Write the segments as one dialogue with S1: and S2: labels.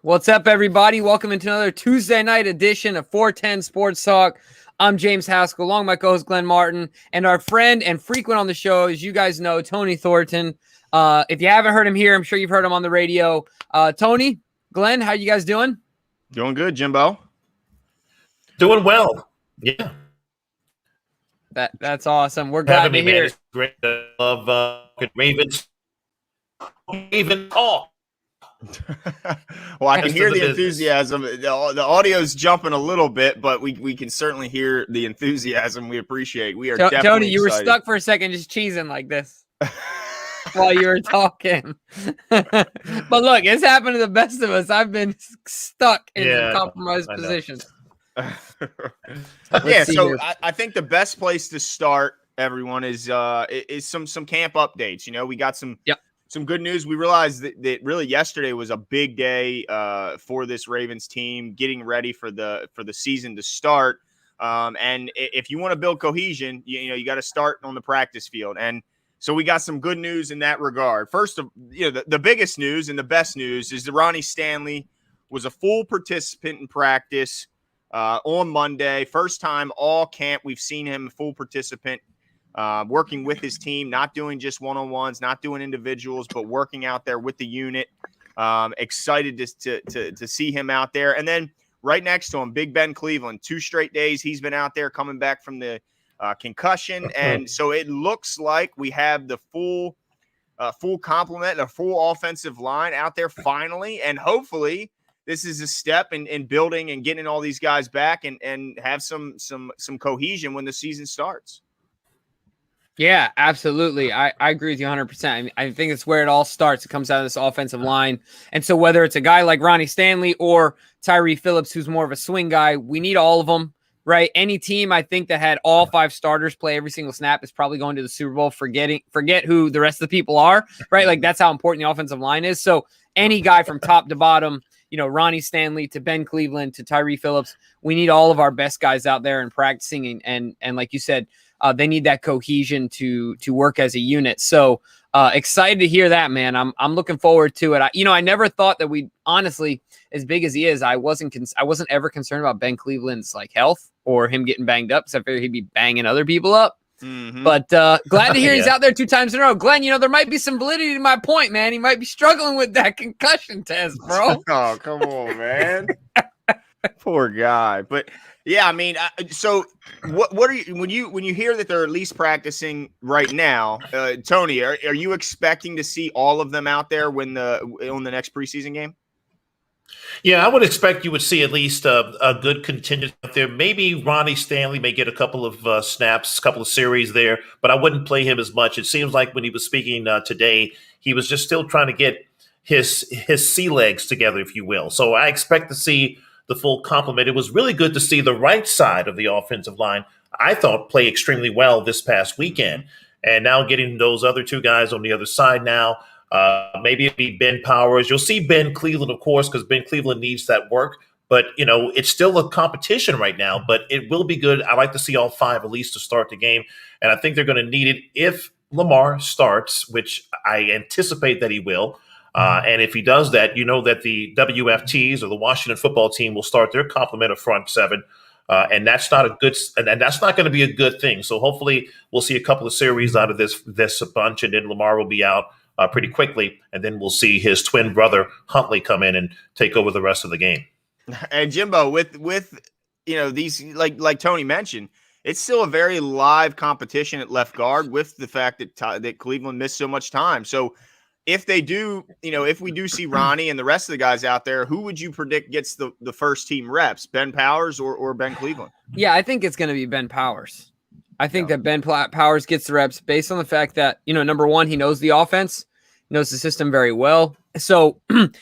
S1: What's up, everybody? Welcome into another Tuesday night edition of 410 Sports Talk. I'm James Haskell, along with my co-host Glenn Martin, and our friend and frequent on the show, as you guys know, Tony Thornton. If you haven't heard him here, I'm sure you've heard him on the radio. Tony, Glenn, how you guys doing?
S2: Doing good, Jimbo.
S3: Doing well. Yeah.
S1: That's awesome. We're glad to hear.
S3: Man. It's great. I love Ravens. Ravens Talk.
S2: Well, I can hear the enthusiasm. The audio's jumping a little bit, but we can certainly hear the enthusiasm. We appreciate. We are definitely
S1: Tony, you
S2: excited.
S1: were stuck for a second just cheesing like this while you were talking. But look, it's happened to the best of us. I've been stuck in compromised positions.
S2: So I think the best place to start, everyone, is some camp updates. You know, we got some good news. We realized that really yesterday was a big day for this Ravens team, getting ready for the season to start. And if you want to build cohesion, you got to start on the practice field. And so we got some good news in that regard. First, the biggest news and the best news is that Ronnie Stanley was a full participant in practice on Monday. First time all camp we've seen him a full participant. Working with his team, not doing just one-on-ones, not doing individuals, but working out there with the unit. Excited to see him out there. And then right next to him, Big Ben Cleveland, 2 straight days he's been out there coming back from the concussion. And so it looks like we have the full complement, a full offensive line out there finally. And hopefully this is a step in building and getting all these guys back and have some cohesion when the season starts.
S1: Yeah, absolutely. I agree with you 100%. I think it's where it all starts. It comes out of this offensive line. And so whether it's a guy like Ronnie Stanley or Tyree Phillips, who's more of a swing guy, we need all of them, right? Any team, I think, that had all 5 starters play every single snap is probably going to the Super Bowl. Forget who the rest of the people are, right? Like, that's how important the offensive line is. So any guy from top to bottom, Ronnie Stanley to Ben Cleveland to Tyree Phillips, we need all of our best guys out there and practicing. And like you said, they need that cohesion to work as a unit. So excited to hear that, man. I'm looking forward to it. I never thought that we honestly, as big as he is, I wasn't ever concerned about Ben Cleveland's health or him getting banged up, because I figured he'd be banging other people up. Mm-hmm. But glad to hear he's out there 2 times in a row. Glenn, there might be some validity to my point, man. He might be struggling with that concussion test, bro.
S2: Oh, come on, man. Poor guy. But yeah, so what are you when you hear that they're at least practicing right now, Tony? Are you expecting to see all of them out there on the next preseason game?
S3: Yeah, I would expect you would see at least a good contingent out there. Maybe Ronnie Stanley may get a couple of snaps, a couple of series there, but I wouldn't play him as much. It seems like when he was speaking today, he was just still trying to get his sea legs together, if you will. So I expect to see the full complement. It was really good to see the right side of the offensive line, I thought, play extremely well this past weekend. And now getting those other 2 guys on the other side now, maybe it'd be Ben Powers. You'll see Ben Cleveland, of course, because Ben Cleveland needs that work. But, it's still a competition right now, but it will be good. I like to see all 5 at least to start the game. And I think they're going to need it if Lamar starts, which I anticipate that he will. And if he does that, that the WFTs or the Washington football team will start their complement of front 7. And that's not that's not going to be a good thing. So hopefully we'll see a couple of series out of this bunch, and then Lamar will be out pretty quickly. And then we'll see his twin brother Huntley come in and take over the rest of the game.
S2: And Jimbo, with these, like Tony mentioned, it's still a very live competition at left guard, with the fact that Cleveland missed so much time. So if they do, if we do see Ronnie and the rest of the guys out there, who would you predict gets the first team reps, Ben Powers or Ben Cleveland?
S1: Yeah, I think it's going to be Ben Powers. I think that Ben Powers gets the reps based on the fact that, number one, he knows the offense, knows the system very well. So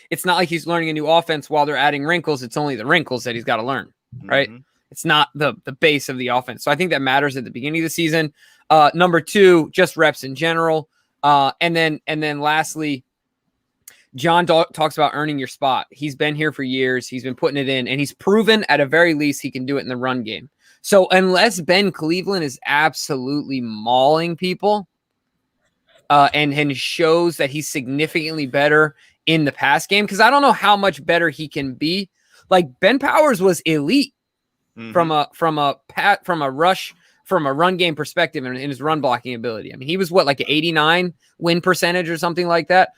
S1: it's not like he's learning a new offense while they're adding wrinkles. It's only the wrinkles that he's got to learn, right? Mm-hmm. It's not the base of the offense. So I think that matters at the beginning of the season. Number 2, just reps in general. And then lastly, John talks about earning your spot. He's been here for years. He's been putting it in, and he's proven at a very least he can do it in the run game. So unless Ben Cleveland is absolutely mauling people and shows that he's significantly better in the pass game, because I don't know how much better he can be. Like Ben Powers was elite from a run game perspective and in his run blocking ability. I mean, he was like an 89 win percentage or something like that.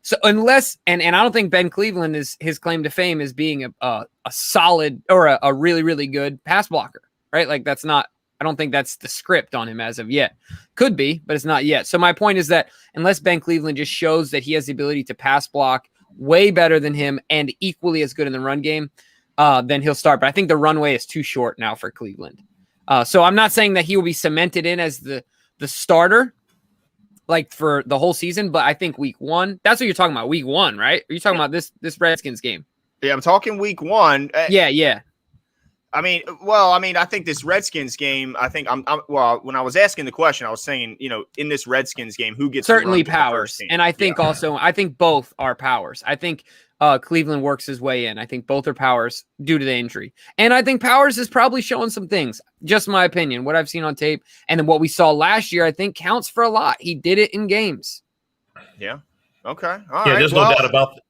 S1: So unless, and I don't think Ben Cleveland is his claim to fame as being a solid or a really, really good pass blocker, right? Like I don't think that's the script on him as of yet. Could be, but it's not yet. So my point is that unless Ben Cleveland just shows that he has the ability to pass block way better than him and equally as good in the run game, then he'll start. But I think the runway is too short now for Cleveland. So I'm not saying that he will be cemented in as the starter, like for the whole season, but I think week 1, that's what you're talking about. Week 1, right? Are you talking about this Redskins game?
S2: Yeah, I'm talking week 1.
S1: Yeah.
S2: I think this Redskins game, when I was asking the question, I was saying, in this Redskins game, who gets
S1: certainly Powers. And I think I think both are Powers. I think Cleveland works his way in. I think both are Powers due to the injury. And I think Powers is probably showing some things, just my opinion, what I've seen on tape. And then what we saw last year, I think counts for a lot. He did it in games.
S2: Yeah. Okay. All
S3: right. There's no doubt about that.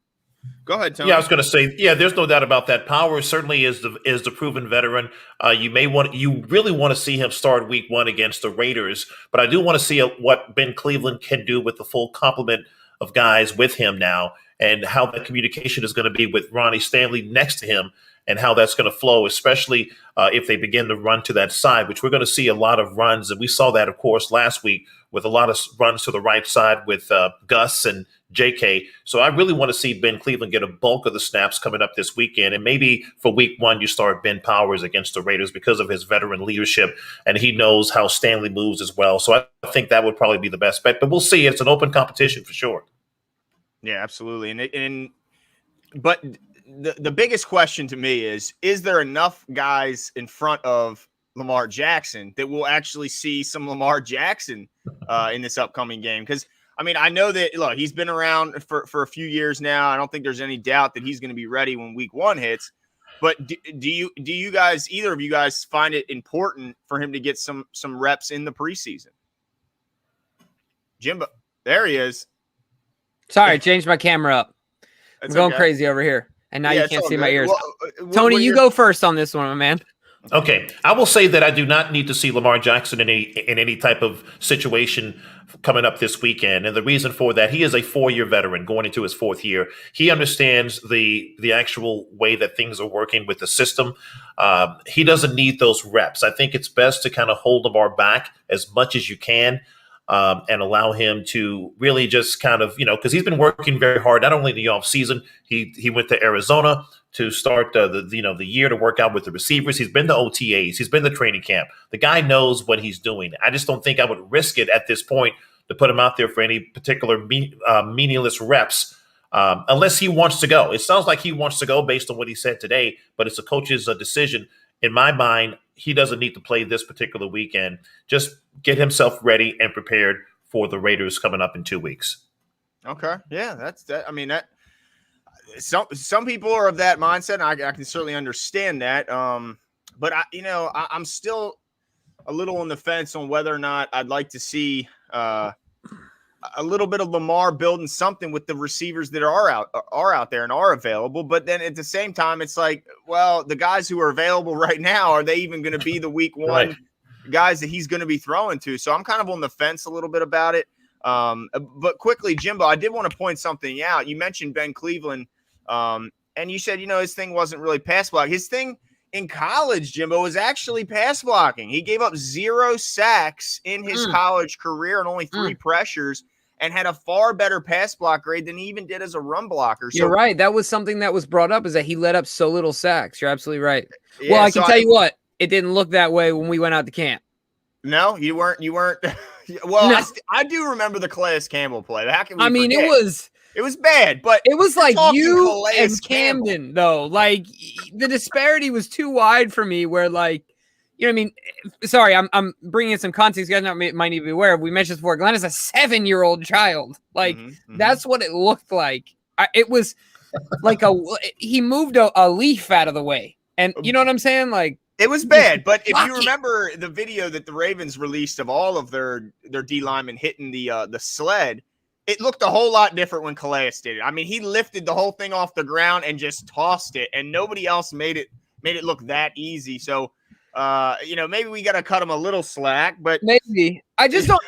S2: Go ahead, Tony.
S3: Yeah, I was going to say, there's no doubt about that. Powers certainly is the proven veteran. You really want to see him start week 1 against the Raiders, but I do want to see what Ben Cleveland can do with the full complement of guys with him now, and how the communication is going to be with Ronnie Stanley next to him, and how that's going to flow, especially if they begin to run to that side, which we're going to see a lot of runs. And we saw that, of course, last week with a lot of runs to the right side with Gus and JK. So I really want to see Ben Cleveland get a bulk of the snaps coming up this weekend. And maybe for week 1, you start Ben Powers against the Raiders because of his veteran leadership, and he knows how Stanley moves as well. So I think that would probably be the best bet, but we'll see. It's an open competition for sure.
S2: Yeah, absolutely. But the biggest question to me is there enough guys in front of Lamar Jackson that we'll actually see some Lamar Jackson in this upcoming game? Because I know that, look, he's been around for a few years now. I don't think there's any doubt that he's going to be ready when week 1 hits. But do you guys, either of you guys, find it important for him to get some reps in the preseason? Jimbo, there he is.
S1: Sorry, I changed my camera up. I'm going crazy over here. And now you can't see my ears. Well, Tony, you go first on this one, my man.
S3: Okay. I will say that I do not need to see Lamar Jackson in any type of situation coming up this weekend. And the reason for that, he is a 4-year veteran going into his 4th year. He understands the actual way that things are working with the system. He doesn't need those reps. I think it's best to kind of hold Lamar back as much as you can. And allow him to really just kind of, because he's been working very hard, not only in the off season. He went to Arizona to start the year to work out with the receivers. He's been to OTAs. He's been to training camp. The guy knows what he's doing. I just don't think I would risk it at this point to put him out there for any particular meaningless reps unless he wants to go. It sounds like he wants to go based on what he said today, but it's a coach's decision. In my mind, he doesn't need to play this particular weekend. Just get himself ready and prepared for the Raiders coming up in 2 weeks. Okay.
S2: Yeah, that's that. Some people are of that mindset, and I can certainly understand that. But I'm still a little on the fence on whether or not I'd like to see a little bit of Lamar building something with the receivers that are out there and are available. But then at the same time, it's like, well, the guys who are available right now, are they even going to be the week 1 guys that he's going to be throwing to? So I'm kind of on the fence a little bit about it. But quickly, Jimbo, I did want to point something out. You mentioned Ben Cleveland, and you said, his thing wasn't really pass block. His thing in college, Jimbo, was actually pass blocking. He gave up 0 sacks in his college career and only 3 pressures, and had a far better pass block grade than he even did as a run blocker. So,
S1: you're right. That was something that was brought up, is that he let up so little sacks. You're absolutely right. Yeah, well, I can tell you what, it didn't look that way when we went out to camp.
S2: No, you weren't. Well, no. I do remember the Calais Campbell play. How can we forget? It was bad, but
S1: it was like you and Camden, though. Like, the disparity was too wide for me, where, like, sorry, I'm bringing in some context. You guys might need to be aware of. We mentioned this before. Glenn is a 7-year-old child. Like, that's what it looked like. It was like he moved a leaf out of the way. And you know what I'm saying? Like,
S2: it was bad. But if you remember the video that the Ravens released of all of their D linemen hitting the sled, it looked a whole lot different when Calais did it. I mean, he lifted the whole thing off the ground and just tossed it, and nobody else made it look that easy. So, maybe we got to cut him a little slack, but
S1: maybe I just don't.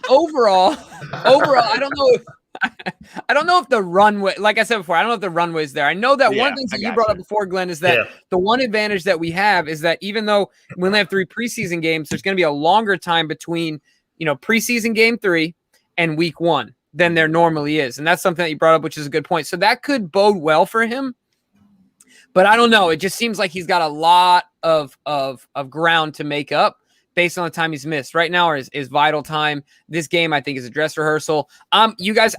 S1: overall, I don't know if the runway, like I said before, I don't know if the runway is there. I know that one of the things that you brought up before, Glenn, is that the one advantage that we have is that even though we only have 3 preseason games, there's going to be a longer time between, preseason game 3 and week 1 than there normally is. And that's something that you brought up, which is a good point. So that could bode well for him. But I don't know. It just seems like he's got a lot of ground to make up based on the time he's missed. Right now is vital time. This game, I think, is a dress rehearsal. You guys,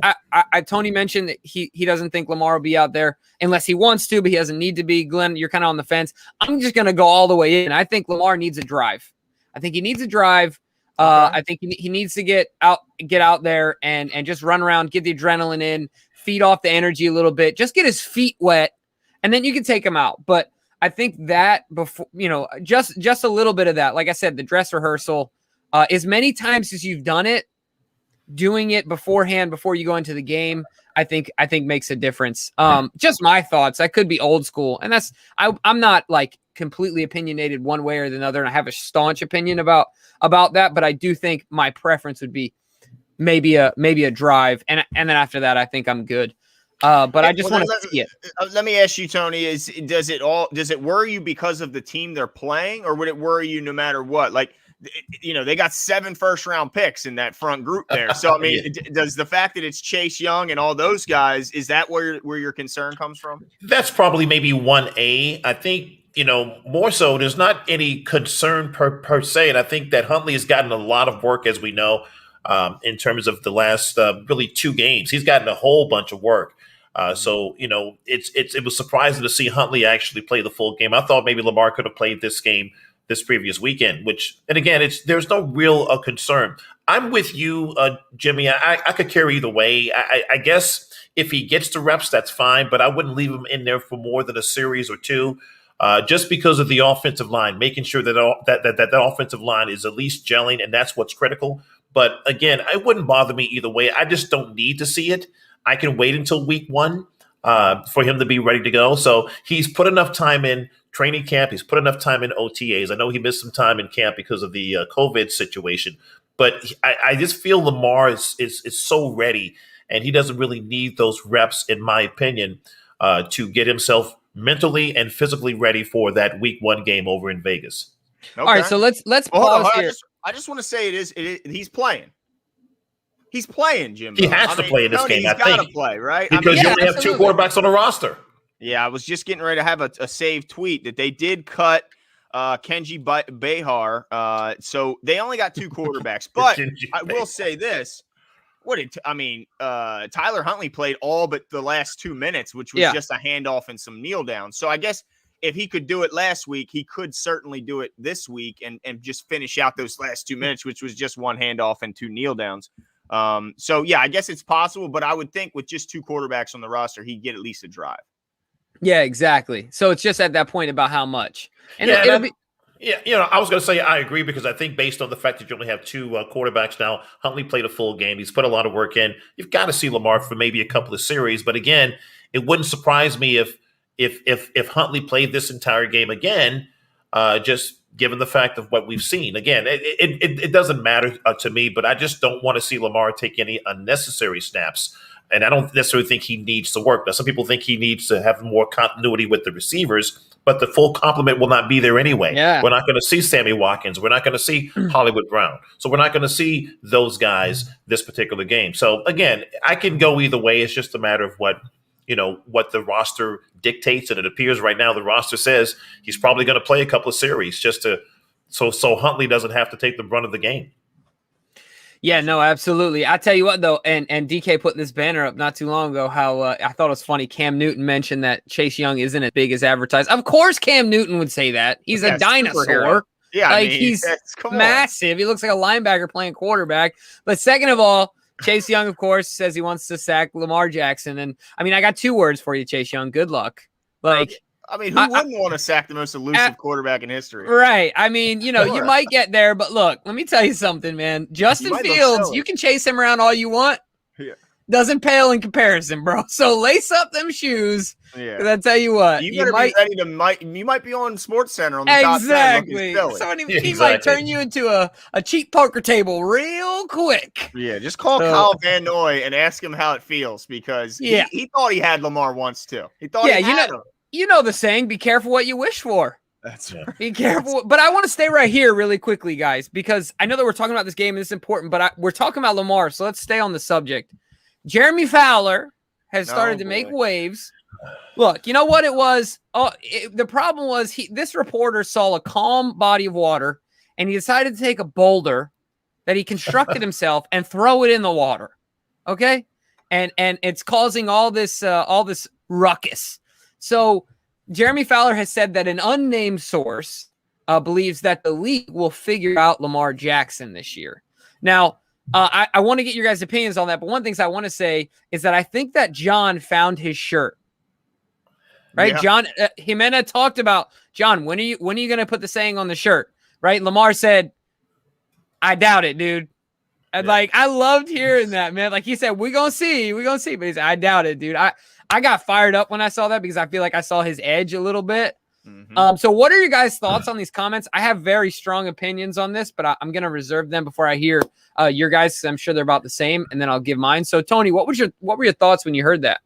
S1: Tony mentioned that he doesn't think Lamar will be out there unless he wants to, but he doesn't need to be. Glenn, you're kind of on the fence. I'm just going to go all the way in. I think Lamar needs a drive. I think he needs a drive. I think he needs to get out there and just run around, get the adrenaline in, feed off the energy a little bit, just get his feet wet, and then you can take him out. But I think that before, just a little bit of that, like I said, the dress rehearsal, as many times as you've done it, doing it beforehand, before you go into the game, I think makes a difference. Just my thoughts. I could be old school, and I'm not like completely opinionated one way or another, and I have a staunch opinion about that, but I do think my preference would be maybe a drive, and then after that, I think I'm good. But I just want to see it.
S2: Let me ask you, Tony, does it worry you because of the team they're playing, or would it worry you no matter what? Like, they got 7 first-round picks in that front group there. So, I mean, does the fact that it's Chase Young and all those guys, is that where your concern comes from?
S3: That's probably maybe 1A. I think, more so, there's not any concern per se. And I think that Huntley has gotten a lot of work, as we know, in terms of the last really 2 games. He's gotten a whole bunch of work. So, it was surprising to see Huntley actually play the full game. I thought maybe Lamar could have played this game this previous weekend, and again, there's no real concern. I'm with you, Jimmy. I could carry either way. I guess if he gets the reps, that's fine, but I wouldn't leave him in there for more than a series or 2, just because of the offensive line, making sure that offensive line is at least gelling, and that's what's critical. But again, it wouldn't bother me either way. I just don't need to see it. I can wait until week 1 for him to be ready to go. So he's put enough time in training camp. He's put enough time in OTAs. I know he missed some time in camp because of the COVID situation, but I just feel Lamar is so ready, and he doesn't really need those reps, in my opinion, to get himself mentally and physically ready for that week 1 game over in Vegas.
S2: Okay.
S1: All right, so let's pause here.
S2: I just want to say he's playing. He's playing, Jim.
S3: He has to play in this game.
S2: He's got to play, right?
S3: Because you only have 2 quarterbacks on the roster.
S2: Yeah, I was just getting ready to have a saved tweet that they did cut Kenji Behar. So they only got 2 quarterbacks. But I will say this. Tyler Huntley played all but the last 2 minutes, which was just a handoff and some kneel down. So I guess if he could do it last week, he could certainly do it this week and just finish out those last 2 minutes, which was just 1 handoff and 2 kneel downs. So yeah, I guess it's possible, but I would think with just 2 quarterbacks on the roster, he'd get at least a drive.
S1: Yeah, exactly. So it's just at that point about how much. And
S3: it'll be. Yeah, I was going to say I agree, because I think based on the fact that you only have 2 quarterbacks now, Huntley played a full game. He's put a lot of work in. You've got to see Lamar for maybe a couple of series. But again, it wouldn't surprise me if Huntley played this entire game again, just given the fact of what we've seen. Again, it doesn't matter to me, but I just don't want to see Lamar take any unnecessary snaps. And I don't necessarily think he needs to work. Now, some people think he needs to have more continuity with the receivers, but the full complement will not be there anyway.
S1: Yeah.
S3: We're not going to see Sammy Watkins. We're not going to see Hollywood Brown. So we're not going to see those guys this particular game. So again, I can go either way. It's just a matter of what the roster dictates. And it appears right now the roster says he's probably going to play a couple of series just so Huntley doesn't have to take the brunt of the game.
S1: Yeah, no, absolutely. I tell you what, though, and DK put this banner up not too long ago, how I thought it was funny. Cam Newton mentioned that Chase Young isn't as big as advertised. Of course Cam Newton would say that. He's a dinosaur.
S2: Superhero. Yeah,
S1: he's massive. He looks like a linebacker playing quarterback. But second of all, Chase Young, of course, says he wants to sack Lamar Jackson. And, I got 2 words for you, Chase Young. Good luck.
S2: Who wouldn't want to sack the most elusive quarterback in history?
S1: Right. You might get there, but look, let me tell you something, man. Justin Fields, you can chase him around all you want.
S2: Yeah.
S1: doesn't pale in comparison, bro. So lace up them shoes.
S2: Yeah.
S1: 'Cause I tell you what,
S2: you better be ready to you might be on Sports Center on the top 10 looking silly.
S1: He might turn you into a cheap poker table real quick.
S2: Yeah, just call Kyle Van Noy and ask him how it feels because he thought he had Lamar once too. He thought he had him.
S1: You know the saying, be careful what you wish for.
S2: That's right.
S1: Be careful. But I want to stay right here really quickly, guys, because I know that we're talking about this game and it's important, but we're talking about Lamar, so let's stay on the subject. Jeremy Fowler has started to make waves. Look, you know what it was? The problem was this reporter saw a calm body of water, and he decided to take a boulder that he constructed himself and throw it in the water. Okay? And it's causing all this ruckus. So Jeremy Fowler has said that an unnamed source believes that the league will figure out Lamar Jackson this year. Now, I want to get your guys' opinions on that, but one thing I want to say is that I think that John found his shirt. Right? Yeah. John Jimena talked about, John, when are you going to put the saying on the shirt? Right? Lamar said, I doubt it, dude. And I loved hearing that, man. Like he said, we're going to see. But he said, I doubt it, dude. I got fired up when I saw that because I feel like I saw his edge a little bit. Mm-hmm. So what are your guys' thoughts on these comments? I have very strong opinions on this, but I'm going to reserve them before I hear your guys. I'm sure they're about the same, and then I'll give mine. So Tony, what were your thoughts when you heard that?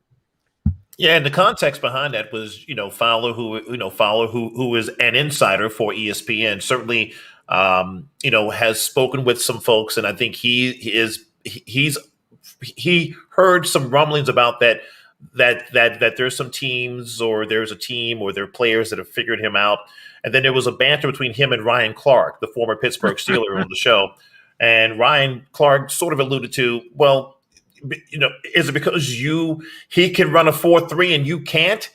S3: Yeah, and the context behind that was, Fowler, who is an insider for ESPN, certainly, has spoken with some folks, and I think he heard some rumblings about that there's some teams or there's a team or there are players that have figured him out. And then there was a banter between him and Ryan Clark, the former Pittsburgh Steeler on the show. And Ryan Clark sort of alluded to, well, is it because he can run a 4.3 and you can't?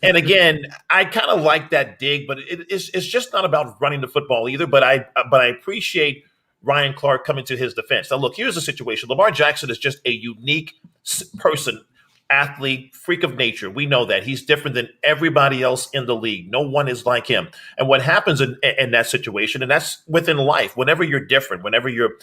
S3: And again, I kind of like that dig, but it's just not about running the football either. But I appreciate Ryan Clark coming to his defense. Now, look, here's the situation. Lamar Jackson is just a unique person, athlete, freak of nature. We know that. He's different than everybody else in the league. No one is like him. And what happens in that situation, and that's within life, whenever you're different, whenever you're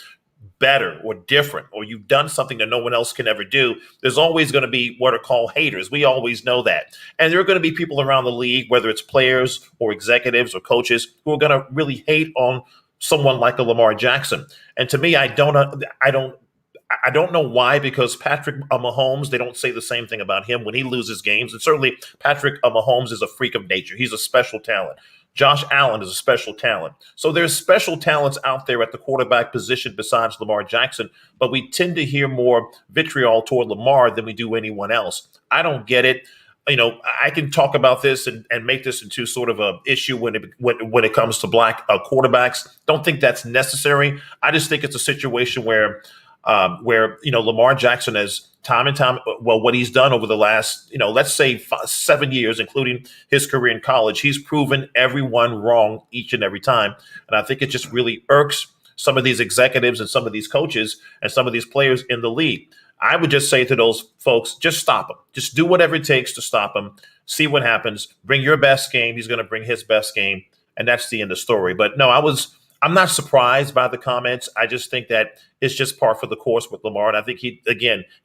S3: better or different, or you've done something that no one else can ever do, there's always going to be what are called haters. We always know that. And there are going to be people around the league, whether it's players or executives or coaches, who are going to really hate on someone like a Lamar Jackson. And to me, I don't know why, because Patrick Mahomes, they don't say the same thing about him when he loses games. And certainly Patrick Mahomes is a freak of nature. He's a special talent. Josh Allen is a special talent. So there's special talents out there at the quarterback position besides Lamar Jackson, but we tend to hear more vitriol toward Lamar than we do anyone else. I don't get it. I can talk about this and make this into sort of a issue when it comes to black quarterbacks. Don't think that's necessary. I just think it's a situation where Lamar Jackson has time and time, what he's done over the last, let's say 7 years, including his career in college, he's proven everyone wrong each and every time. And I think it just really irks some of these executives and some of these coaches and some of these players in the league. I would just say to those folks, just stop him. Just do whatever it takes to stop him. See what happens. Bring your best game. He's going to bring his best game. And that's the end of the story. But no, I'm not surprised by the comments. I just think that it's just par for the course with Lamar. And I think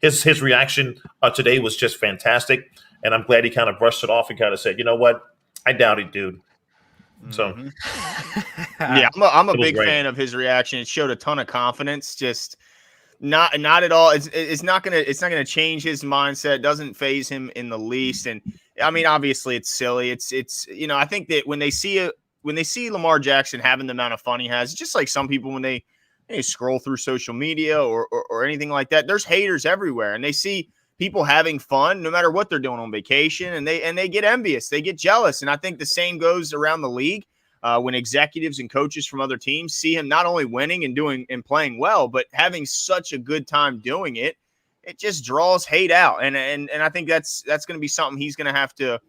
S3: his reaction today was just fantastic. And I'm glad he kind of brushed it off and kind of said, you know what? I doubt it, dude. So,
S2: yeah, I'm a big fan of his reaction. It showed a ton of confidence. Just not at all. It's not gonna change his mindset. It doesn't phase him in the least. And I mean, obviously, it's silly. It's I think that when they see Lamar Jackson having the amount of fun he has, just like some people when they scroll through social media or anything like that, there's haters everywhere, and they see people having fun no matter what they're doing on vacation, and they get envious, they get jealous. And I think the same goes around the league when executives and coaches from other teams see him not only winning and doing and playing well, but having such a good time doing it. It just draws hate out, and I think that's going to be something he's going to have to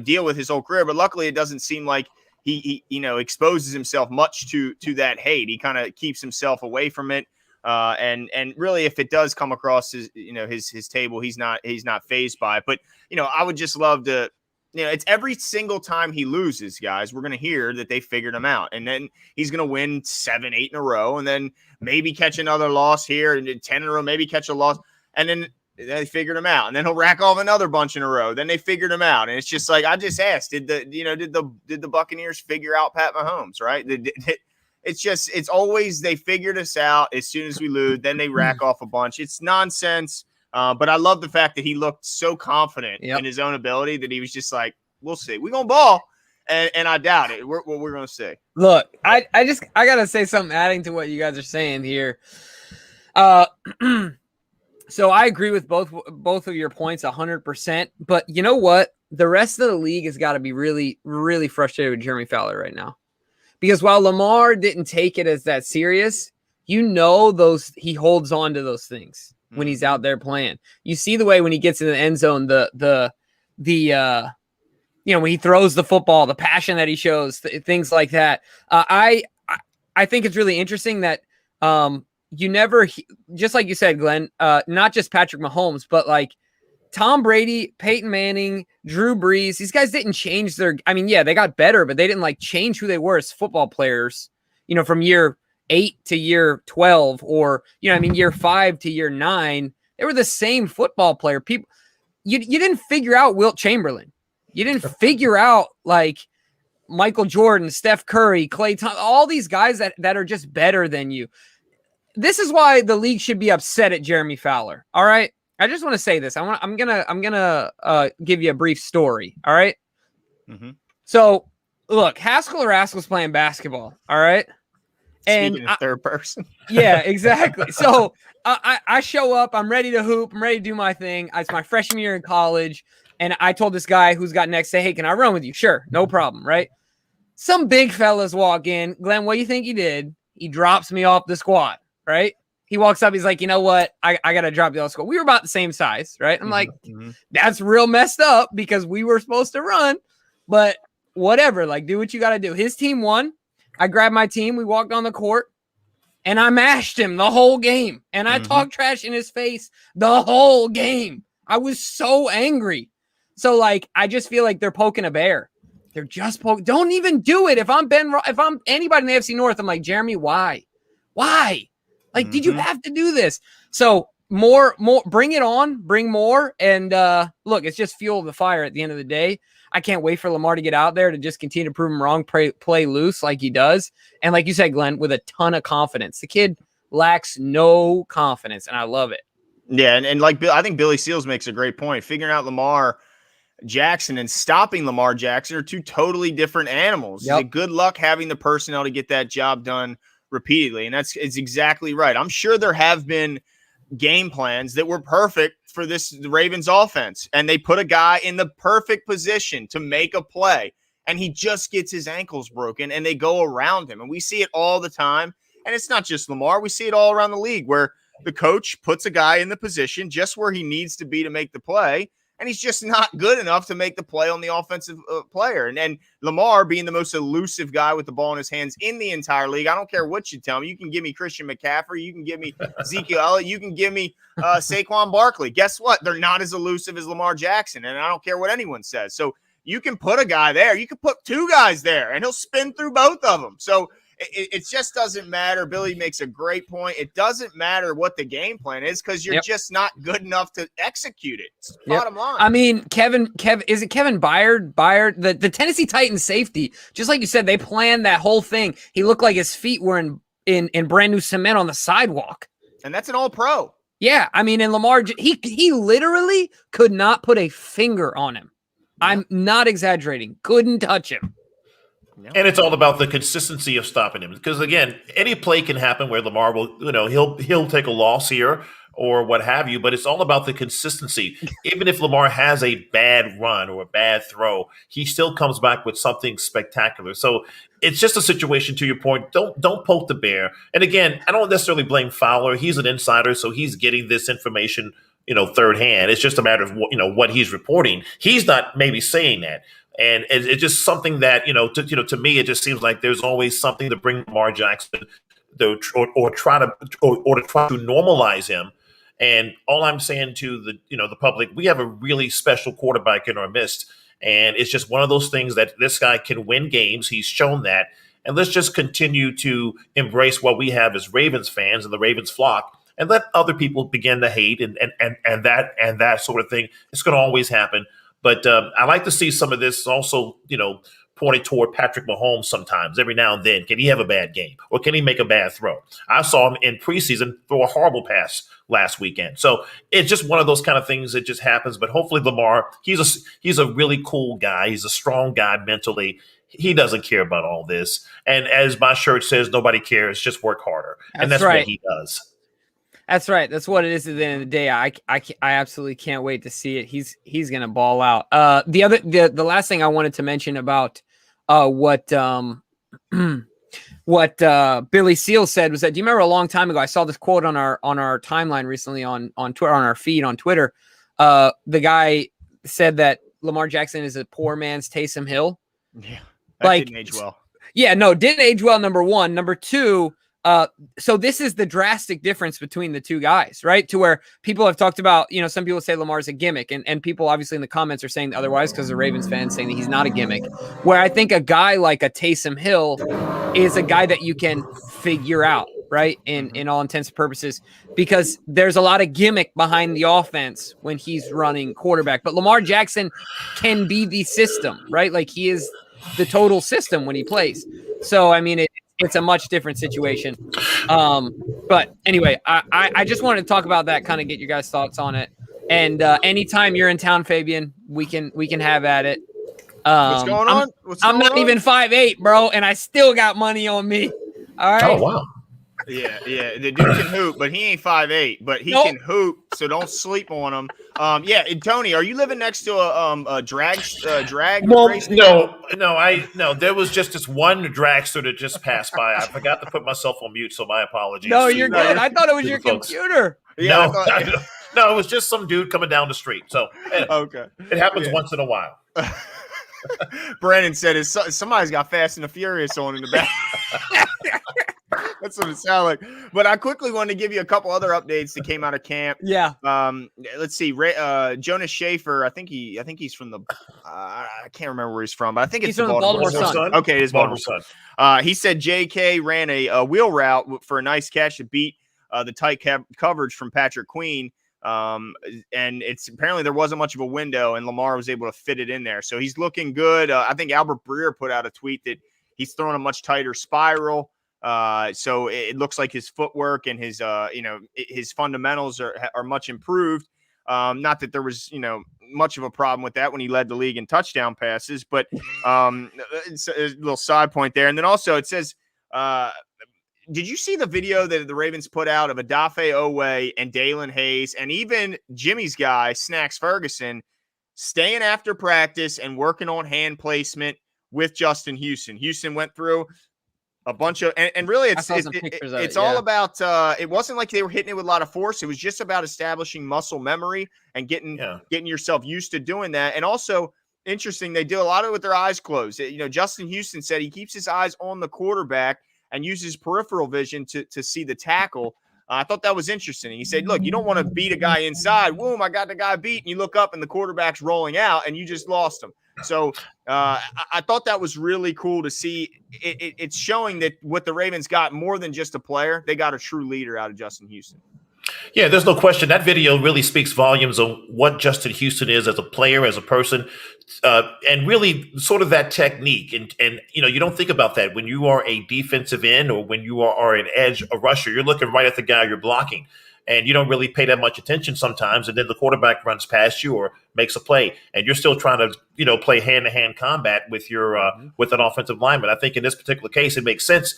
S2: deal with his whole career. But luckily, it doesn't seem like he exposes himself much to that hate. He kind of keeps himself away from it. And really, if it does come across his table, he's not fazed by it. But I would just love to, it's every single time he loses, guys, we're going to hear that they figured him out, and then he's going to win 7, 8 in a row, and then maybe catch another loss here, and 10 in a row, maybe catch a loss. And then they figured him out, and then he'll rack off another bunch in a row. Then they figured him out, and it's just like I just asked: did the Buccaneers figure out Pat Mahomes? Right? It's always they figured us out as soon as we lose. Then they rack off a bunch. It's nonsense. But I love the fact that he looked so confident in his own ability that he was just like, "We'll see. We're gonna ball." And I doubt it. What we're going to say.
S1: Look, I got to say something adding to what you guys are saying here. So I agree with both of your points 100%. But you know what? The rest of the league has got to be really, really frustrated with Jeremy Fowler right now. Because while Lamar didn't take it as that serious, he holds on to those things when he's out there playing. You see the way when he gets in the end zone, when he throws the football, the passion that he shows, things like that. I think it's really interesting that you never, just like you said, Glenn, not just Patrick Mahomes, but like Tom Brady, Peyton Manning, Drew Brees, these guys didn't change they got better, but they didn't like change who they were as football players, from year 8 to year 12 or, year 5 to year 9. They were the same football player. People, you didn't figure out Wilt Chamberlain. You didn't figure out like Michael Jordan, Steph Curry, Klay Thompson, all these guys that are just better than you. This is why the league should be upset at Jeremy Fowler. All right. I just want to say this. I'm gonna give you a brief story. All right. Mm-hmm. So look, Haskell Raskell's playing basketball. All right.
S2: Speaking in third person.
S1: Yeah, exactly. So I show up. I'm ready to hoop. I'm ready to do my thing. It's my freshman year in college. And I told this guy who's got next, say, hey, can I run with you? Sure, no problem, right? Some big fellas walk in. Glenn, what do you think he did? He drops me off the squat, right? He walks up. He's like, you know what? I got to drop you off the squat. We were about the same size, right? I'm like, that's real messed up because we were supposed to run. But whatever, like, do what you got to do. His team won. I grabbed my team. We walked on the court. And I mashed him the whole game. And I talked trash in his face the whole game. I was so angry. So, like, I just feel like they're poking a bear. They're just don't even do it. If I'm anybody in the AFC North, I'm like, Jeremy, why? Like, did you have to do this? So more, bring it on, bring more. And look, it's just fuel of the fire at the end of the day. I can't wait for Lamar to get out there to just continue to prove him wrong, play loose like he does. And like you said, Glenn, with a ton of confidence. The kid lacks no confidence, and I love it.
S2: Yeah, and like I think Billy Seals makes a great point. Figuring out Lamar Jackson and stopping Lamar Jackson are two totally different animals. Yep. Good luck having the personnel to get that job done repeatedly. And it's exactly right. I'm sure there have been game plans that were perfect for the Ravens offense. And they put a guy in the perfect position to make a play. And he just gets his ankles broken and they go around him. And we see it all the time. And it's not just Lamar. We see it all around the league where the coach puts a guy in the position just where he needs to be to make the play. And he's just not good enough to make the play on the offensive player. And Lamar being the most elusive guy with the ball in his hands in the entire league. I don't care what you tell me. You can give me Christian McCaffrey. You can give me Ezekiel Elliott. You can give me Saquon Barkley. Guess what? They're not as elusive as Lamar Jackson. And I don't care what anyone says. So you can put a guy there. You can put two guys there, and he'll spin through both of them. So it just doesn't matter. Billy makes a great point. It doesn't matter what the game plan is because you're just not good enough to execute it. It's bottom line.
S1: I mean, Kevin, is it Kevin Byard, the Tennessee Titans safety? Just like you said, they planned that whole thing. He looked like his feet were in brand new cement on the sidewalk.
S2: And that's an all-pro.
S1: Yeah, I mean, and Lamar, he literally could not put a finger on him. Yeah. I'm not exaggerating. Couldn't touch him.
S3: And it's all about the consistency of stopping him. Because again, any play can happen where Lamar will, he'll take a loss here or what have you, but it's all about the consistency. Even if Lamar has a bad run or a bad throw, he still comes back with something spectacular. So it's just a situation, to your point, don't poke the bear. And again, I don't necessarily blame Fowler. He's an insider, so he's getting this information, third hand. It's just a matter of what he's reporting. He's not maybe saying that. And it's just something that, to me, it just seems like there's always something to bring Lamar Jackson or try to normalize him. And all I'm saying to the public, we have a really special quarterback in our midst. And it's just one of those things that this guy can win games. He's shown that. And let's just continue to embrace what we have as Ravens fans and the Ravens flock, and let other people begin to hate and that sort of thing. It's going to always happen. But I like to see some of this also, pointed toward Patrick Mahomes sometimes, every now and then. Can he have a bad game or can he make a bad throw? I saw him in preseason throw a horrible pass last weekend. So it's just one of those kind of things that just happens. But hopefully Lamar, he's a really cool guy. He's a strong guy mentally. He doesn't care about all this. And as my shirt says, nobody cares. Just work harder. That's right. What he does.
S1: That's right. That's what it is at the end of the day. I absolutely can't wait to see it. He's going to ball out. The last thing I wanted to mention about what Billy Seal said was that, do you remember a long time ago, I saw this quote on our timeline recently on Twitter, on our feed on Twitter. The guy said that Lamar Jackson is a poor man's Taysom Hill.
S2: Yeah. That didn't age well.
S1: Yeah, no, didn't age well, number one. Number two, so this is the drastic difference between the two guys, right? To where people have talked about, some people say Lamar's a gimmick, and people obviously in the comments are saying otherwise because the Ravens fans saying that he's not a gimmick. Where I think a guy like a Taysom Hill is a guy that you can figure out, right? In all intents and purposes, because there's a lot of gimmick behind the offense when he's running quarterback. But Lamar Jackson can be the system, right? Like he is the total system when he plays. So, I mean, it's a much different situation. But anyway, I just wanted to talk about that, kind of get your guys' thoughts on it. And anytime you're in town, Fabian, we can have at it.
S2: What's going on?
S1: I'm not even 5'8", bro, and I still got money on me. All right.
S3: Oh, wow.
S2: Yeah. The dude can hoop, but he ain't 5'8", but he can hoop, so don't sleep on him. Yeah, and Tony, are you living next to a drag
S3: well,
S2: race?
S3: No. There was just this one dragster that just passed by. I forgot to put myself on mute, so my apologies.
S1: No, you're good. I thought it was your computer.
S2: Yeah,
S3: no, it was just some dude coming down the street. So
S2: okay,
S3: it happens once in a while.
S2: Brandon said somebody's got Fast and the Furious on in the back. That's what it sounded like. But I quickly wanted to give you a couple other updates that came out of camp.
S1: Yeah.
S2: Let's see. Jonas Schaefer. I think he's from the. I can't remember where he's from, but I think it's
S1: from the Baltimore Sun.
S2: Okay, it is Baltimore Sun. He said J.K. ran a wheel route for a nice catch to beat the tight coverage from Patrick Queen. And it's apparently there wasn't much of a window, and Lamar was able to fit it in there. So he's looking good. I think Albert Breer put out a tweet that he's throwing a much tighter spiral. So it looks like his footwork and his his fundamentals are much improved. Not that there was, much of a problem with that when he led the league in touchdown passes, but it's a little side point there. And then also it says, did you see the video that the Ravens put out of Odafe Oweh and Dalen Hayes and even Jimmy's guy, Snacks Ferguson, staying after practice and working on hand placement with Justin Houston? Houston went through a bunch of, and really it's all about, it wasn't like they were hitting it with a lot of force. It was just about establishing muscle memory and getting yourself used to doing that. And also interesting, they do a lot of it with their eyes closed. Justin Houston said he keeps his eyes on the quarterback and uses peripheral vision to see the tackle. I thought that was interesting. He said, look, you don't want to beat a guy inside. Boom, I got the guy beat. And you look up and the quarterback's rolling out and you just lost him. So I thought that was really cool to see. It's showing that what the Ravens got more than just a player. They got a true leader out of Justin Houston.
S3: Yeah, there's no question. That video really speaks volumes on what Justin Houston is as a player, as a person, and really sort of that technique. And you don't think about that when you are a defensive end or when you are an edge, a rusher. You're looking right at the guy you're blocking, and you don't really pay that much attention sometimes. And then the quarterback runs past you or makes a play, and you're still trying to play hand-to-hand combat with your with an offensive lineman. I think in this particular case, it makes sense.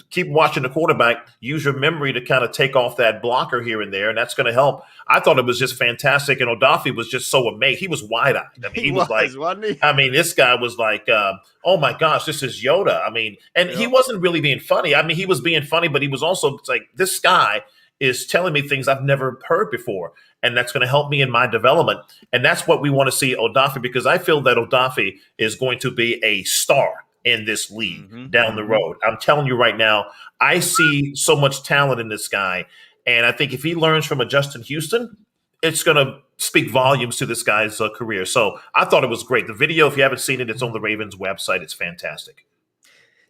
S3: Keep watching the quarterback, use your memory to kind of take off that blocker here and there, and that's going to help. I thought it was just fantastic, and Odafe was just so amazed. He was wide-eyed. I mean, he was like,
S2: wasn't he?
S3: I mean, this guy was like, oh my gosh, this is Yoda. I mean, and he wasn't really being funny. I mean, he was being funny, but he was also like, this guy is telling me things I've never heard before, and that's going to help me in my development. And that's what we want to see Odafe, because I feel that Odafe is going to be a star in this league down the road. I'm telling you right now, I see so much talent in this guy. And I think if he learns from a Justin Houston, it's going to speak volumes to this guy's career. So I thought it was great. The video, if you haven't seen it, it's on the Ravens website. It's fantastic.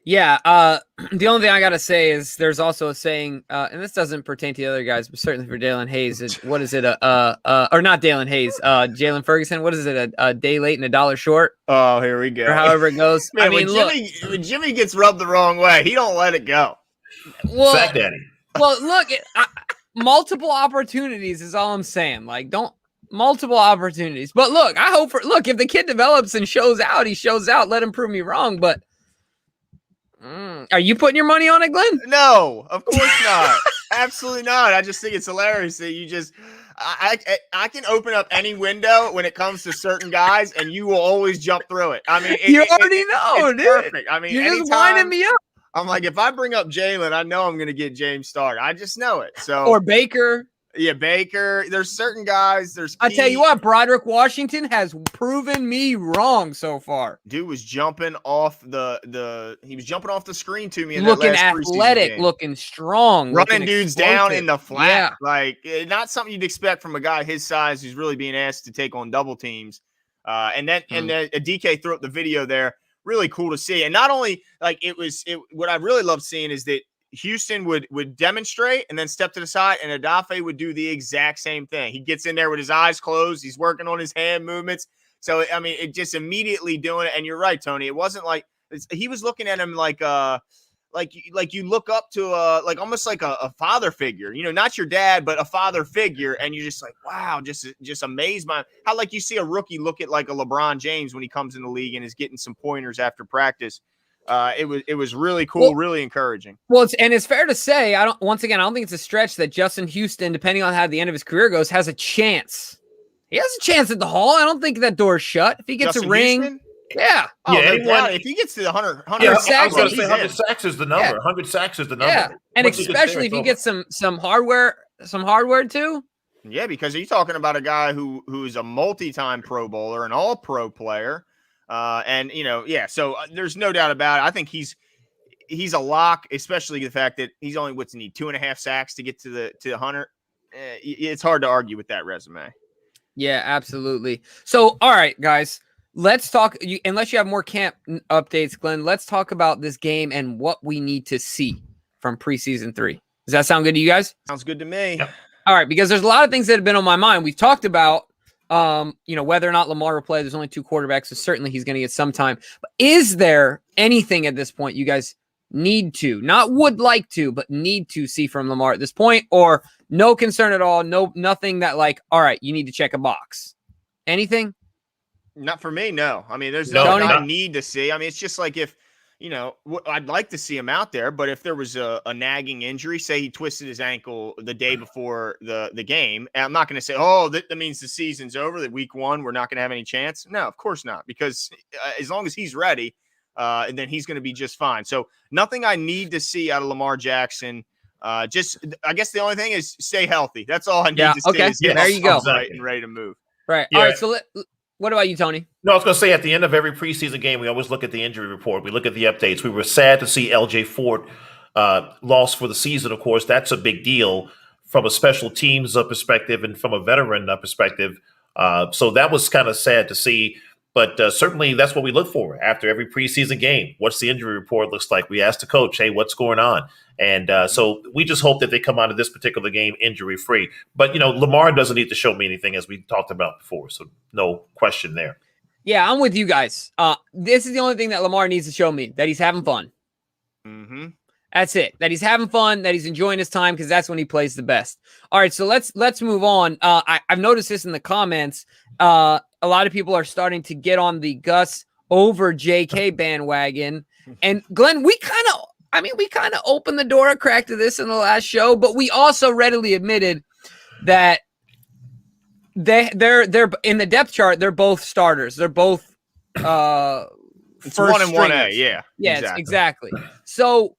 S1: Yeah, the only thing I gotta say is there's also a saying, and this doesn't pertain to the other guys, but certainly for Dalen Hayes. What is it? Or not Dalen Hayes, Jalen Ferguson. What is it? A day late and a dollar short?
S2: Oh, here we go.
S1: Or however it goes.
S2: Man,
S1: I mean,
S2: when Jimmy gets rubbed the wrong way, he don't let it go.
S1: Well,
S3: Sack Daddy.
S1: Well, look, multiple opportunities is all I'm saying. Like, multiple opportunities. But look, if the kid develops and shows out, he shows out. Let him prove me wrong. But are you putting your money on it, Glenn?
S2: No, of course not. Absolutely not. I just think it's hilarious that you just I can open up any window when it comes to certain guys, and you will always jump through it. I mean,
S1: you already know, dude.
S2: Perfect. I mean,
S1: you're just winding me up.
S2: I'm like, if I bring up Jalen, I know I'm going to get James started. I just know it. So
S1: or Baker.
S2: Yeah, Baker. There's certain guys.
S1: I tell you what, Broderick Washington has proven me wrong so far.
S2: Dude was jumping off he was jumping off the screen to me in
S1: looking
S2: that last
S1: athletic,
S2: game.
S1: looking strong,
S2: running dudes down in the flat.
S1: Yeah.
S2: Like not something you'd expect from a guy his size who's really being asked to take on double teams. And then DK threw up the video there. Really cool to see. And not only like what I really love seeing is that Houston would demonstrate and then step to the side, and Adafe would do the exact same thing. He gets in there with his eyes closed. He's working on his hand movements. So, I mean, it just immediately doing it. And you're right, Tony. It wasn't like he was looking at him like you look up to like almost like a father figure, not your dad, but a father figure. And you're just like, wow, just amazed by how like you see a rookie look at like a LeBron James when he comes in the league and is getting some pointers after practice. It was really cool, really encouraging.
S1: Well, it's fair to say, I don't think it's a stretch that Justin Houston, depending on how the end of his career goes, has a chance. He has a chance at the Hall. I don't think that door's shut. If he gets
S2: Justin
S1: a ring,
S2: Houston?
S1: Yeah.
S2: Oh, yeah, if he gets to the 100
S3: sacks, I was going to say
S2: 100
S3: sacks is the number.
S1: Yeah.
S3: 100 sacks is the number.
S1: Yeah, and
S3: once
S1: especially if he gets some hardware too.
S2: Yeah, because you're talking about a guy who's a multi-time Pro Bowler, an All-Pro player, and so there's no doubt about it. I think he's a lock, especially the fact that he's only need 2.5 sacks to get to the 100. It's hard to argue with that resume.
S1: Yeah, absolutely. So, all right, guys. Let's talk, unless you have more camp updates, Glenn, let's talk about this game and what we need to see from preseason 3. Does that sound good to you guys?
S2: Sounds good to me.
S3: Yep.
S1: All right, because there's a lot of things that have been on my mind. We've talked about, whether or not Lamar will play. There's only 2 quarterbacks, so certainly he's going to get some time. But is there anything at this point you guys need to, not would like to, but need to see from Lamar at this point, or no concern at all? Nothing that like, all right, you need to check a box. Anything?
S2: Not for me, no. I mean, there's
S1: nothing
S2: I need to see. I mean, it's just like if, I'd like to see him out there, but if there was a nagging injury, say he twisted his ankle the day before the game, and I'm not going to say, that means the season's over, that week 1, we're not going to have any chance. No, of course not, because as long as he's ready, and then he's going to be just fine. So nothing I need to see out of Lamar Jackson. I guess the only thing is stay healthy. That's all I need to see.
S1: Okay.
S2: Is get
S1: there you go.
S2: Right and ready to move.
S1: Right.
S3: Yeah.
S1: All right. So what about you, Tony?
S3: No, I was going to say at the end of every preseason game, we always look at the injury report. We look at the updates. We were sad to see LJ Fort lost for the season. Of course, that's a big deal from a special teams perspective and from a veteran perspective. So that was kind of sad to see. But certainly that's what we look for after every preseason game. What's the injury report looks like? We ask the coach, hey, what's going on? And so we just hope that they come out of this particular game injury-free. But, Lamar doesn't need to show me anything, as we talked about before. So no question there.
S1: Yeah, I'm with you guys. This is the only thing that Lamar needs to show me, that he's having fun.
S2: Mm-hmm.
S1: That's it. That he's having fun, that he's enjoying his time, because that's when he plays the best. All right, so let's move on. I've noticed this in the comments. A lot of people are starting to get on the Gus over JK bandwagon. And Glenn, we kind of opened the door a crack to this in the last show, but we also readily admitted that they're in the depth chart. They're both starters. They're both
S2: It's
S1: first
S2: 1 and 1A.
S1: stringers.
S2: Yeah.
S1: Yes, exactly. So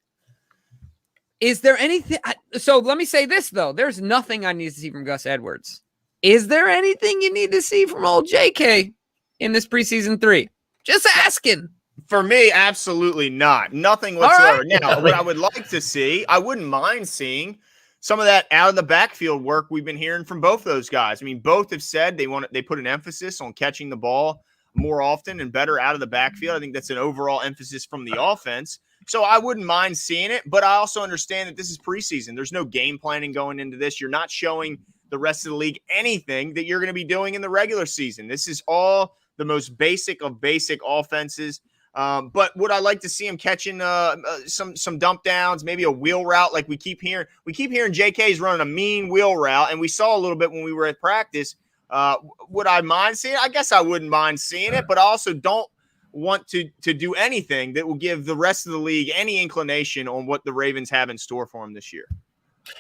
S1: is there anything? So let me say this, though. There's nothing I need to see from Gus Edwards. Is there anything you need to see from old JK in this preseason 3? Just asking.
S2: For me, absolutely not. Nothing whatsoever.
S1: Right.
S2: Now, what I would like to see, I wouldn't mind seeing some of that out of the backfield work we've been hearing from both those guys. I mean, both have said they put an emphasis on catching the ball more often and better out of the backfield. I think that's an overall emphasis from the offense. So I wouldn't mind seeing it, but I also understand that this is preseason. There's no game planning going into this. You're not showing the rest of the league anything that you're going to be doing in the regular season. This is all the most basic of basic offenses. But would I like to see him catching some dump downs, maybe a wheel route like we keep hearing? We keep hearing JK's running a mean wheel route, and we saw a little bit when we were at practice. Would I mind seeing it? I guess I wouldn't mind seeing it, but I also don't want to do anything that will give the rest of the league any inclination on what the Ravens have in store for them this year.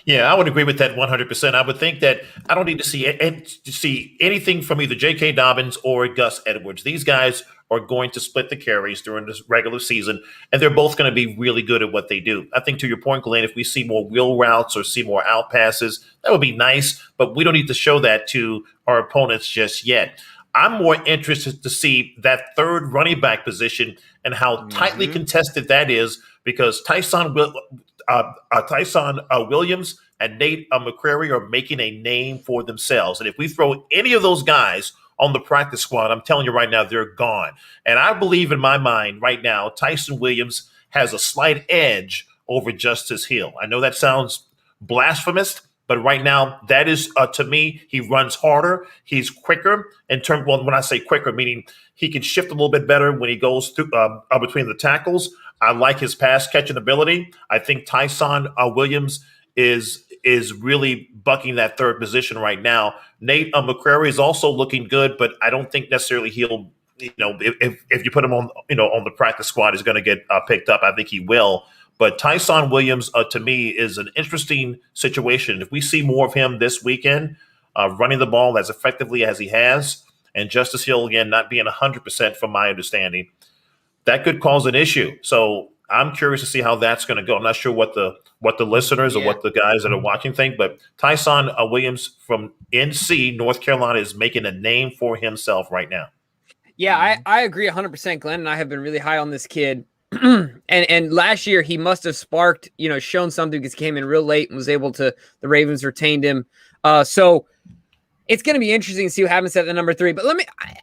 S3: Yeah, I would agree with that 100%. I would think that I don't need to see anything from either J.K. Dobbins or Gus Edwards. These guys are going to split the carries during this regular season, and they're both going to be really good at what they do. I think to your point, Glenn, if we see more wheel routes or see more out passes, that would be nice, but we don't need to show that to our opponents just yet. I'm more interested to see that third running back position and how tightly contested that is, because Tyson Williams and Nate McCrary are making a name for themselves. And if we throw any of those guys on the practice squad, I'm telling you right now, they're gone. And I believe in my mind right now, Tyson Williams has a slight edge over Justice Hill. I know that sounds blasphemous, but right now, that is, to me, he runs harder. He's quicker in terms. Well, when I say quicker, meaning he can shift a little bit better when he goes through between the tackles. I like his pass catching ability. I think Tyson Williams is really bucking that third position right now. Nate McCrary is also looking good, but I don't think necessarily he'll, if you put him on, on the practice squad, is going to get picked up. I think he will. But Tyson Williams, to me, is an interesting situation. If we see more of him this weekend, running the ball as effectively as he has, and Justice Hill, again, not being 100% from my understanding, that could cause an issue. So I'm curious to see how that's going to go. I'm not sure what the listeners or what the guys that are watching think, but Tyson Williams from NC, North Carolina, is making a name for himself right now.
S1: Yeah, I agree 100%. Glenn and I have been really high on this kid. and last year he must have sparked, shown something because he came in real late and was able to, the Ravens retained him. So it's going to be interesting to see what happens at the number 3, but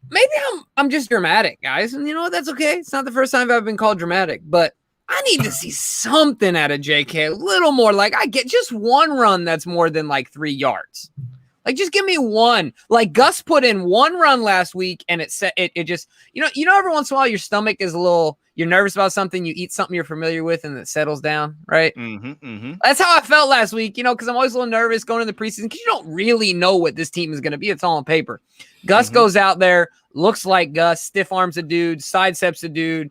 S1: maybe I'm just dramatic, guys. And you know what? That's okay. It's not the first time I've been called dramatic, but I need to see something out of JK, a little more. Like, I get just one run that's more than like 3 yards. Like, just give me one. Like, Gus put in one run last week, and it just, every once in a while your stomach is a little, you're nervous about something, you eat something you're familiar with, and it settles down, right? That's how I felt last week, because I'm always a little nervous going into the preseason because you don't really know what this team is going to be. It's all on paper. Gus goes out there, looks like Gus, stiff arms a dude, sidesteps a dude,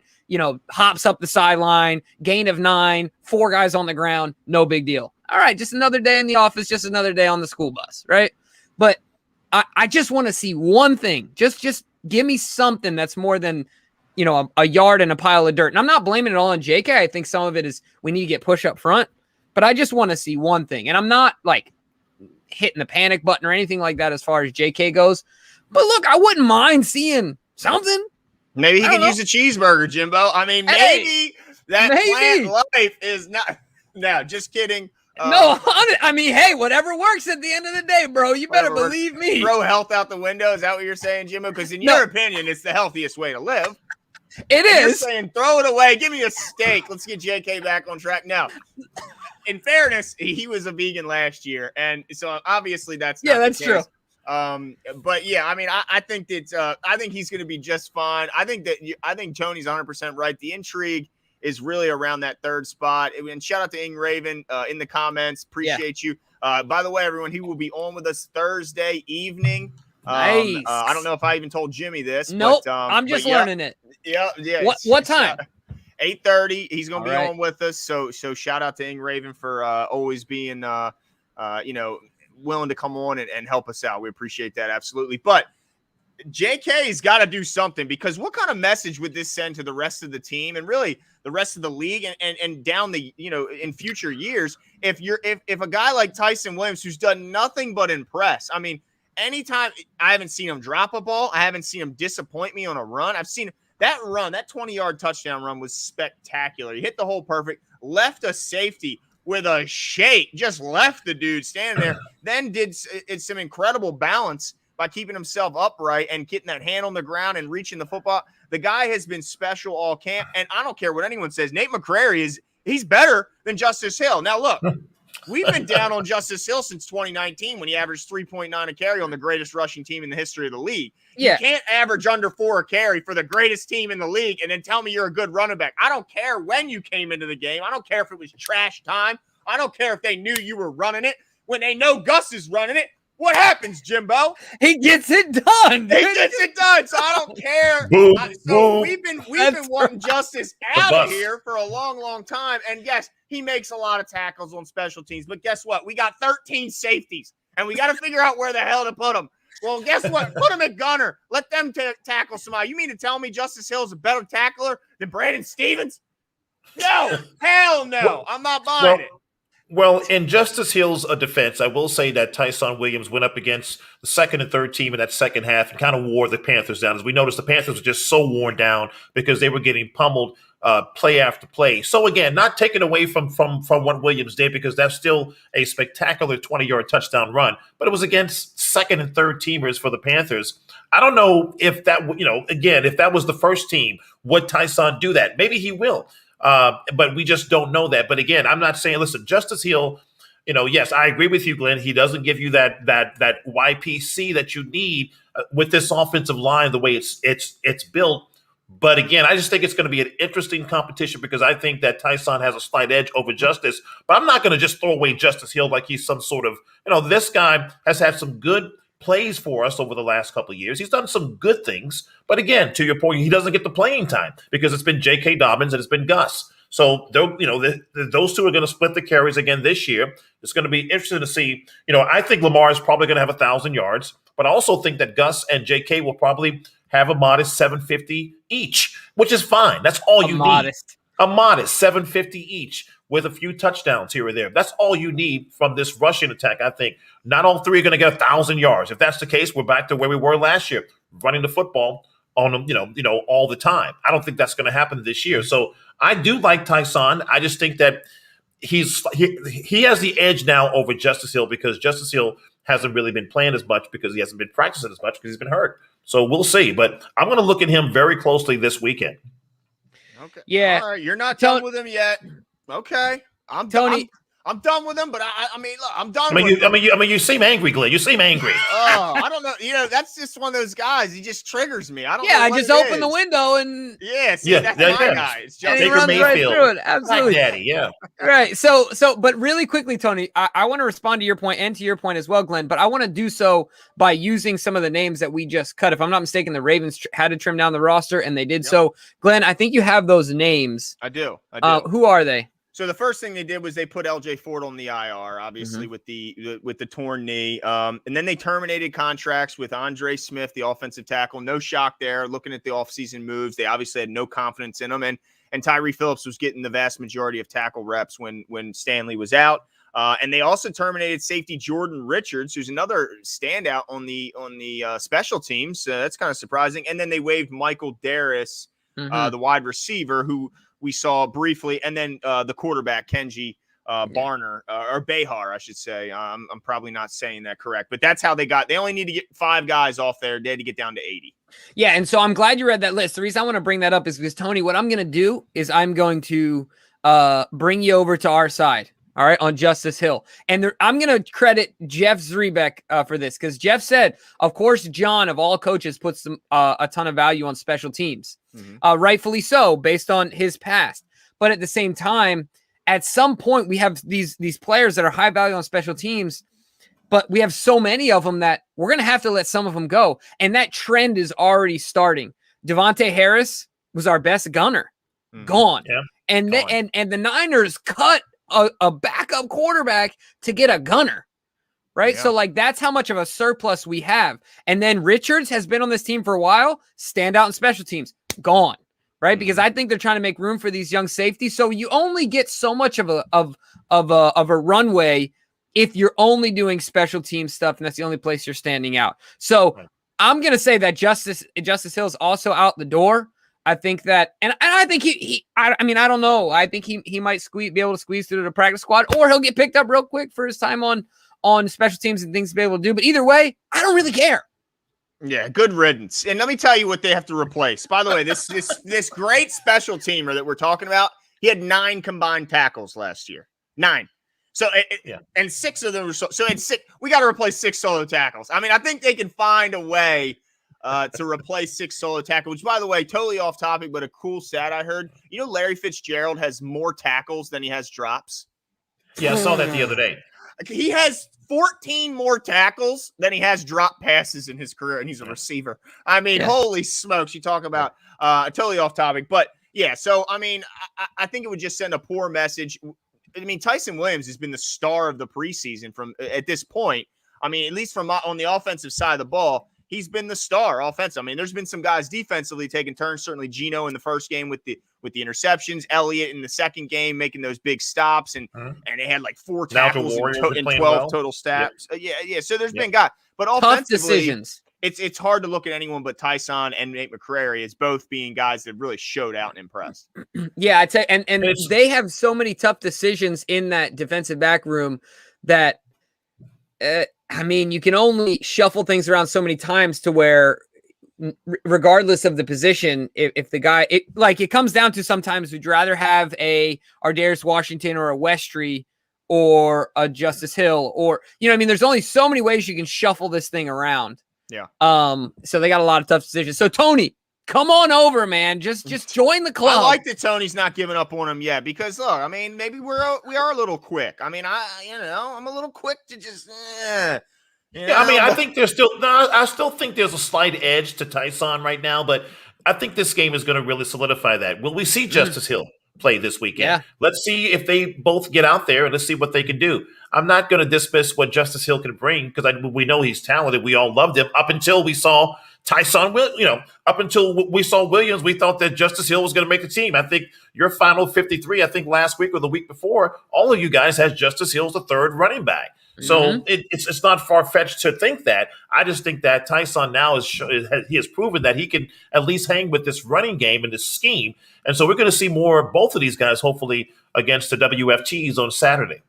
S1: hops up the sideline, gain of 9, 4 guys on the ground, no big deal. All right, just another day in the office, just another day on the school bus, right? But I just want to see one thing. Just give me something that's more than, a yard and a pile of dirt. And I'm not blaming it all on JK. I think some of it is we need to get push up front. But I just want to see one thing. And I'm not, like, hitting the panic button or anything like that as far as JK goes. But, look, I wouldn't mind seeing something.
S2: Maybe he can use a cheeseburger, Jimbo. I mean, maybe plant life is not – no, just kidding.
S1: No, I mean, hey, whatever works at the end of the day, bro. You better believe me.
S2: Throw health out the window. Is that what you're saying, Jimbo? Because in your opinion, it's the healthiest way to live.
S1: It is.
S2: You're saying throw it away. Give me a steak. Let's get JK back on track. Now, in fairness, he was a vegan last year, and so obviously that's not
S1: that's true.
S2: But yeah, I mean, I think that I think he's going to be just fine. I think Tony's 100% right. The intrigue is really around that third spot. And shout out to Ing Raven in the comments. Appreciate you. By the way, everyone, he will be on with us Thursday evening.
S1: Nice.
S2: I don't know if I even told Jimmy this.
S1: Nope.
S2: But,
S1: I'm just learning it.
S2: Yeah.
S1: What time?
S2: 8:30. He's going to be on with us. So shout out to Ing Raven for always being, willing to come on and help us out. We appreciate that. Absolutely. But JK's got to do something, because what kind of message would this send to the rest of the team and really the rest of the league and down the, in future years, if a guy like Tyson Williams, who's done nothing but impress, I mean, anytime I haven't seen him drop a ball, I haven't seen him disappoint me on a run. I've seen that run, that 20-yard touchdown run was spectacular. He hit the hole perfect, left a safety with a shake, just left the dude standing there, then did some incredible balance by keeping himself upright and getting that hand on the ground and reaching the football. The guy has been special all camp, and I don't care what anyone says. Nate McCrary he's better than Justice Hill. Now, look, we've been down on Justice Hill since 2019 when he averaged 3.9 a carry on the greatest rushing team in the history of the league. Yeah. You can't average under 4 a carry for the greatest team in the league and then tell me you're a good running back. I don't care when you came into the game. I don't care if it was trash time. I don't care if they knew you were running it. When they know Gus is running it, what happens, Jimbo?
S1: He gets it done.
S2: He gets it done. So I don't care. So we've been wanting Justice out of here for a long, long time. And yes, he makes a lot of tackles on special teams. But guess what? We got 13 safeties, and we got to figure out where the hell to put them. Well, guess what? Put him at gunner. Let them tackle somebody. You mean to tell me Justice Hill is a better tackler than Brandon Stevens? No. Hell no. I'm not buying it.
S3: Well, in Justice Hill's defense, I will say that Tyson Williams went up against the second and third team in that second half and kind of wore the Panthers down. As we noticed, the Panthers were just so worn down because they were getting pummeled play after play. So again, not taken away from what Williams did, because that's still a spectacular 20-yard touchdown run, but it was against second and third teamers for the Panthers. I don't know if that, again, if that was the first team, would Tyson do that? Maybe he will. But we just don't know that. But again, I'm not saying, listen, Justice Hill, yes, I agree with you, Glenn. He doesn't give you that YPC that you need with this offensive line, the way it's built. But again, I just think it's going to be an interesting competition, because I think that Tyson has a slight edge over Justice. But I'm not going to just throw away Justice Hill like he's some sort of, this guy has had some good plays for us over the last couple of years. He's done some good things, but again, to your point, he doesn't get the playing time because it's been J.K. Dobbins and it's been Gus. So those two are going to split the carries again this year. It's going to be interesting to see. I think Lamar is probably going to have 1,000 yards, but I also think that Gus and J.K. will probably have a modest 750 each, which is fine. That's all you need. A modest 750 each, with a few touchdowns here or there. That's all you need from this rushing attack, I think. Not all three are going to get 1,000 yards. If that's the case, we're back to where we were last year, running the football on them, all the time. I don't think that's going to happen this year. So I do like Tyson. I just think that he has the edge now over Justice Hill, because Justice Hill hasn't really been playing as much because he hasn't been practicing as much because he's been hurt. So we'll see. But I'm going to look at him very closely this weekend.
S2: Okay.
S1: Yeah.
S2: All right. You're not done with him yet. Okay. I'm I'm done with him, but I mean, look, I'm done with him.
S3: You seem angry, Glenn. You seem angry.
S2: Oh, I don't know. That's just one of those guys. He just triggers me. I don't know.
S1: Yeah, I just open the window and
S2: that's my guy. It's just
S1: Baker Mayfield. Right through it. Absolutely.
S3: Like daddy, yeah.
S1: Right. So, but really quickly, Tony, I want to respond to your point and to your point as well, Glenn, but I want to do so by using some of the names that we just cut. If I'm not mistaken, the Ravens had to trim down the roster, and they did. Yep. So, Glenn, I think you have those names.
S2: I do.
S1: Who are they?
S2: So the first thing they did was they put LJ Ford on the IR, obviously with the torn knee. And then they terminated contracts with Andre Smith, the offensive tackle. No shock there. Looking at the offseason moves, they obviously had no confidence in him. And Tyree Phillips was getting the vast majority of tackle reps when Stanley was out. And they also terminated safety Jordan Richards, who's another standout on the special teams. That's kind of surprising. And then they waived Michael Darris, the wide receiver, who we saw briefly, and then the quarterback Kenji Barner or Behar, I should say. I'm probably not saying that correct, but that's how they got. They only need to get 5 guys off there. They had to get down to 80.
S1: Yeah, and so I'm glad you read that list. The reason I want to bring that up is because, Tony, what I'm going to do is I'm going to bring you over to our side. All right, on Justice Hill. And I'm going to credit Jeff Zrebeck for this, because Jeff said, of course, John, of all coaches, puts a ton of value on special teams. Rightfully so, based on his past. But at the same time, at some point, we have these players that are high value on special teams, but we have so many of them that we're going to have to let some of them go. And that trend is already starting. Devontae Harris was our best gunner. Gone. Yeah. And the Niners cut a backup quarterback to get a gunner, right? Yeah. So that's how much of a surplus we have. And then Richards has been on this team for a while, stand out in special teams, gone, right? Because I think they're trying to make room for these young safeties. So you only get so much of a runway if you're only doing special team stuff, and that's the only place you're standing out. So I'm going to say that Justice Hill is also out the door. I think that, and I think I don't know. I think he might be able to squeeze through the practice squad, or he'll get picked up real quick for his time on special teams and things to be able to do. But either way, I don't really care.
S2: Yeah, good riddance. And let me tell you what they have to replace. By the way, this great special teamer that we're talking about, he had 9 combined tackles last year. 9. So and 6 of them were so it's 6. We got to replace 6 solo tackles. I mean, I think they can find a way to replace 6 solo tackles, which, by the way, totally off topic, but a cool stat I heard. You know, Larry Fitzgerald has more tackles than he has drops.
S3: Yeah, I saw that the other day.
S2: He has 14 more tackles than he has drop passes in his career, and he's a receiver. I mean, holy smokes. You talk about totally off topic. But, yeah, so, I mean, I think it would just send a poor message. I mean, Tyson Williams has been the star of the preseason from at this point. I mean, at least from on the offensive side of the ball, he's been the star offensive. I mean, there's been some guys defensively taking turns. Certainly Geno in the first game with the interceptions, Elliott in the second game making those big stops, and they had like 4 tackles and 12 total stats. Yeah. So there's been guys, but offensively,
S1: tough decisions.
S2: It's hard to look at anyone but Tyson and Nate McCrary as both being guys that really showed out and impressed.
S1: Yeah, I'd say, and they have so many tough decisions in that defensive back room that, I mean, you can only shuffle things around so many times to where, regardless of the position, if the guy, it comes down to sometimes would you rather have a Ardarius Washington or a Westry or a Justice Hill, or, you know what I mean? There's only so many ways you can shuffle this thing around.
S2: Yeah.
S1: So they got a lot of tough decisions. So Tony, come on over, man. Just join the club.
S2: I like that Tony's not giving up on him yet, because look, I mean, maybe we are a little quick. I mean, I'm a little quick to just. I
S3: mean, I think there's still. No, I still think there's a slight edge to Tyson right now, but I think this game is going to really solidify that. Will we see Justice Hill play this weekend?
S1: Yeah.
S3: Let's see if they both get out there and let's see what they can do. I'm not going to dismiss what Justice Hill can bring, because we know he's talented. We all loved him up until we saw Tyson. Up until we saw Williams, we thought that Justice Hill was going to make the team. I think your final 53, I think last week or the week before, all of you guys has Justice Hill as the 3rd running back. So it's not far-fetched to think that. I just think that Tyson now he has proven that he can at least hang with this running game and this scheme. And so we're going to see more of both of these guys, hopefully, against the WFTs on Saturday.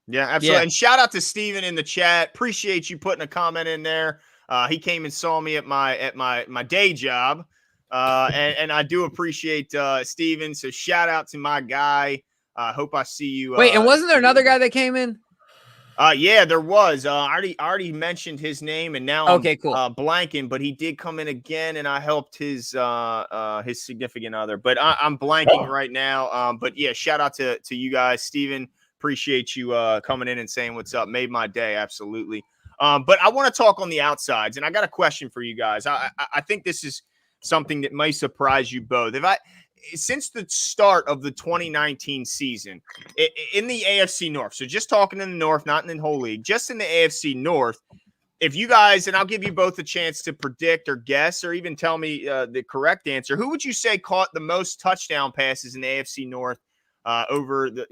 S2: Yeah, absolutely. Yeah. And shout out to Steven in the chat. Appreciate you putting a comment in there. He came and saw me at my day job. And I do appreciate Steven. So shout out to my guy. Hope I see you.
S1: Wait, and wasn't there another guy that came in?
S2: Yeah, there was. I already mentioned his name, and now I'm blanking. But he did come in again, and I helped his significant other. But I'm blanking right now. But yeah, shout out to you guys, Steven. Appreciate you coming in and saying what's up. Made my day, absolutely. But I want to talk on the outsides, and I got a question for you guys. I think this is something that may surprise you both. Since the start of the 2019 season in the AFC North, so just talking in the North, not in the whole league, just in the AFC North, if you guys, and I'll give you both a chance to predict or guess or even tell me the correct answer, who would you say caught the most touchdown passes in the AFC North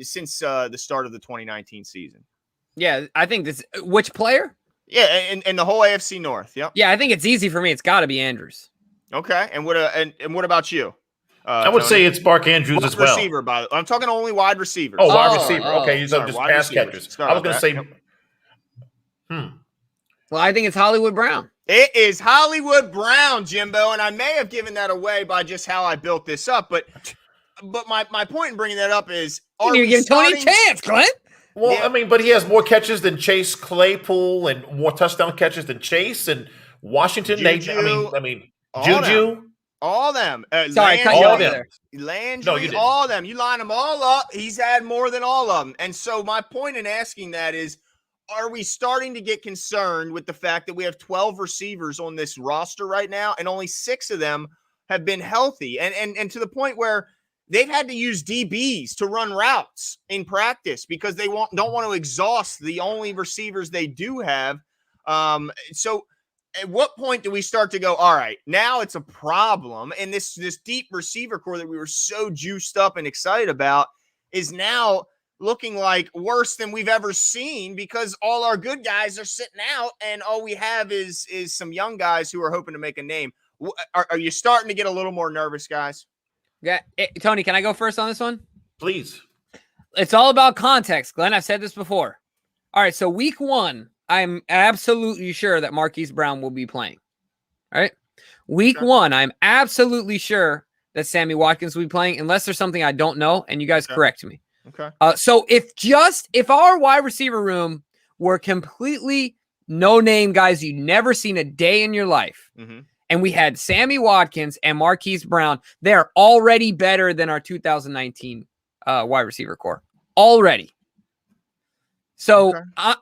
S2: since the start of the 2019 season?
S1: Yeah, I think which player?
S2: Yeah, and the whole AFC North. Yep.
S1: Yeah, I think it's easy for me. It's got to be Andrews.
S2: Okay, and what about you?
S3: I would say it's Mark Andrews as well.
S2: Receiver, by the way. I'm talking only wide receivers.
S3: Oh, wide receiver. Okay, you just pass catchers. I was going to say.
S1: Well, I think it's Hollywood Brown.
S2: It is Hollywood Brown, Jimbo, and I may have given that away by just how I built this up, but my point in bringing that up is,
S1: you give Tony a chance, Clint.
S3: Well, yeah. I mean, but he has more catches than Chase Claypool and more touchdown catches than Chase and Washington.
S2: Juju,
S3: Juju.
S2: All them.
S1: Sorry, cut you off there.
S2: Landry, all of them. You line them all up. He's had more than all of them. And so my point in asking that is, are we starting to get concerned with the fact that we have 12 receivers on this roster right now, and only 6 of them have been healthy? And to the point where they've had to use DBs to run routes in practice because they don't want to exhaust the only receivers they do have. So at what point do we start to go, all right, now it's a problem, and this deep receiver core that we were so juiced up and excited about is now looking like worse than we've ever seen, because all our good guys are sitting out and all we have is some young guys who are hoping to make a name. Are you starting to get a little more nervous, guys?
S1: Yeah. Tony, can I go first on this one?
S3: Please.
S1: It's all about context, Glenn. I've said this before. All right, so week 1, I'm absolutely sure that Marquise Brown will be playing. All right. Week
S2: Okay.
S1: 1, I'm absolutely sure that Sammy Watkins will be playing, unless there's something I don't know, and you guys correct me.
S2: Okay.
S1: So if our wide receiver room were completely no-name guys you've never seen a day in your life, and we had Sammy Watkins and Marquise Brown, they're already better than our 2019 wide receiver core. Already. So
S2: Okay.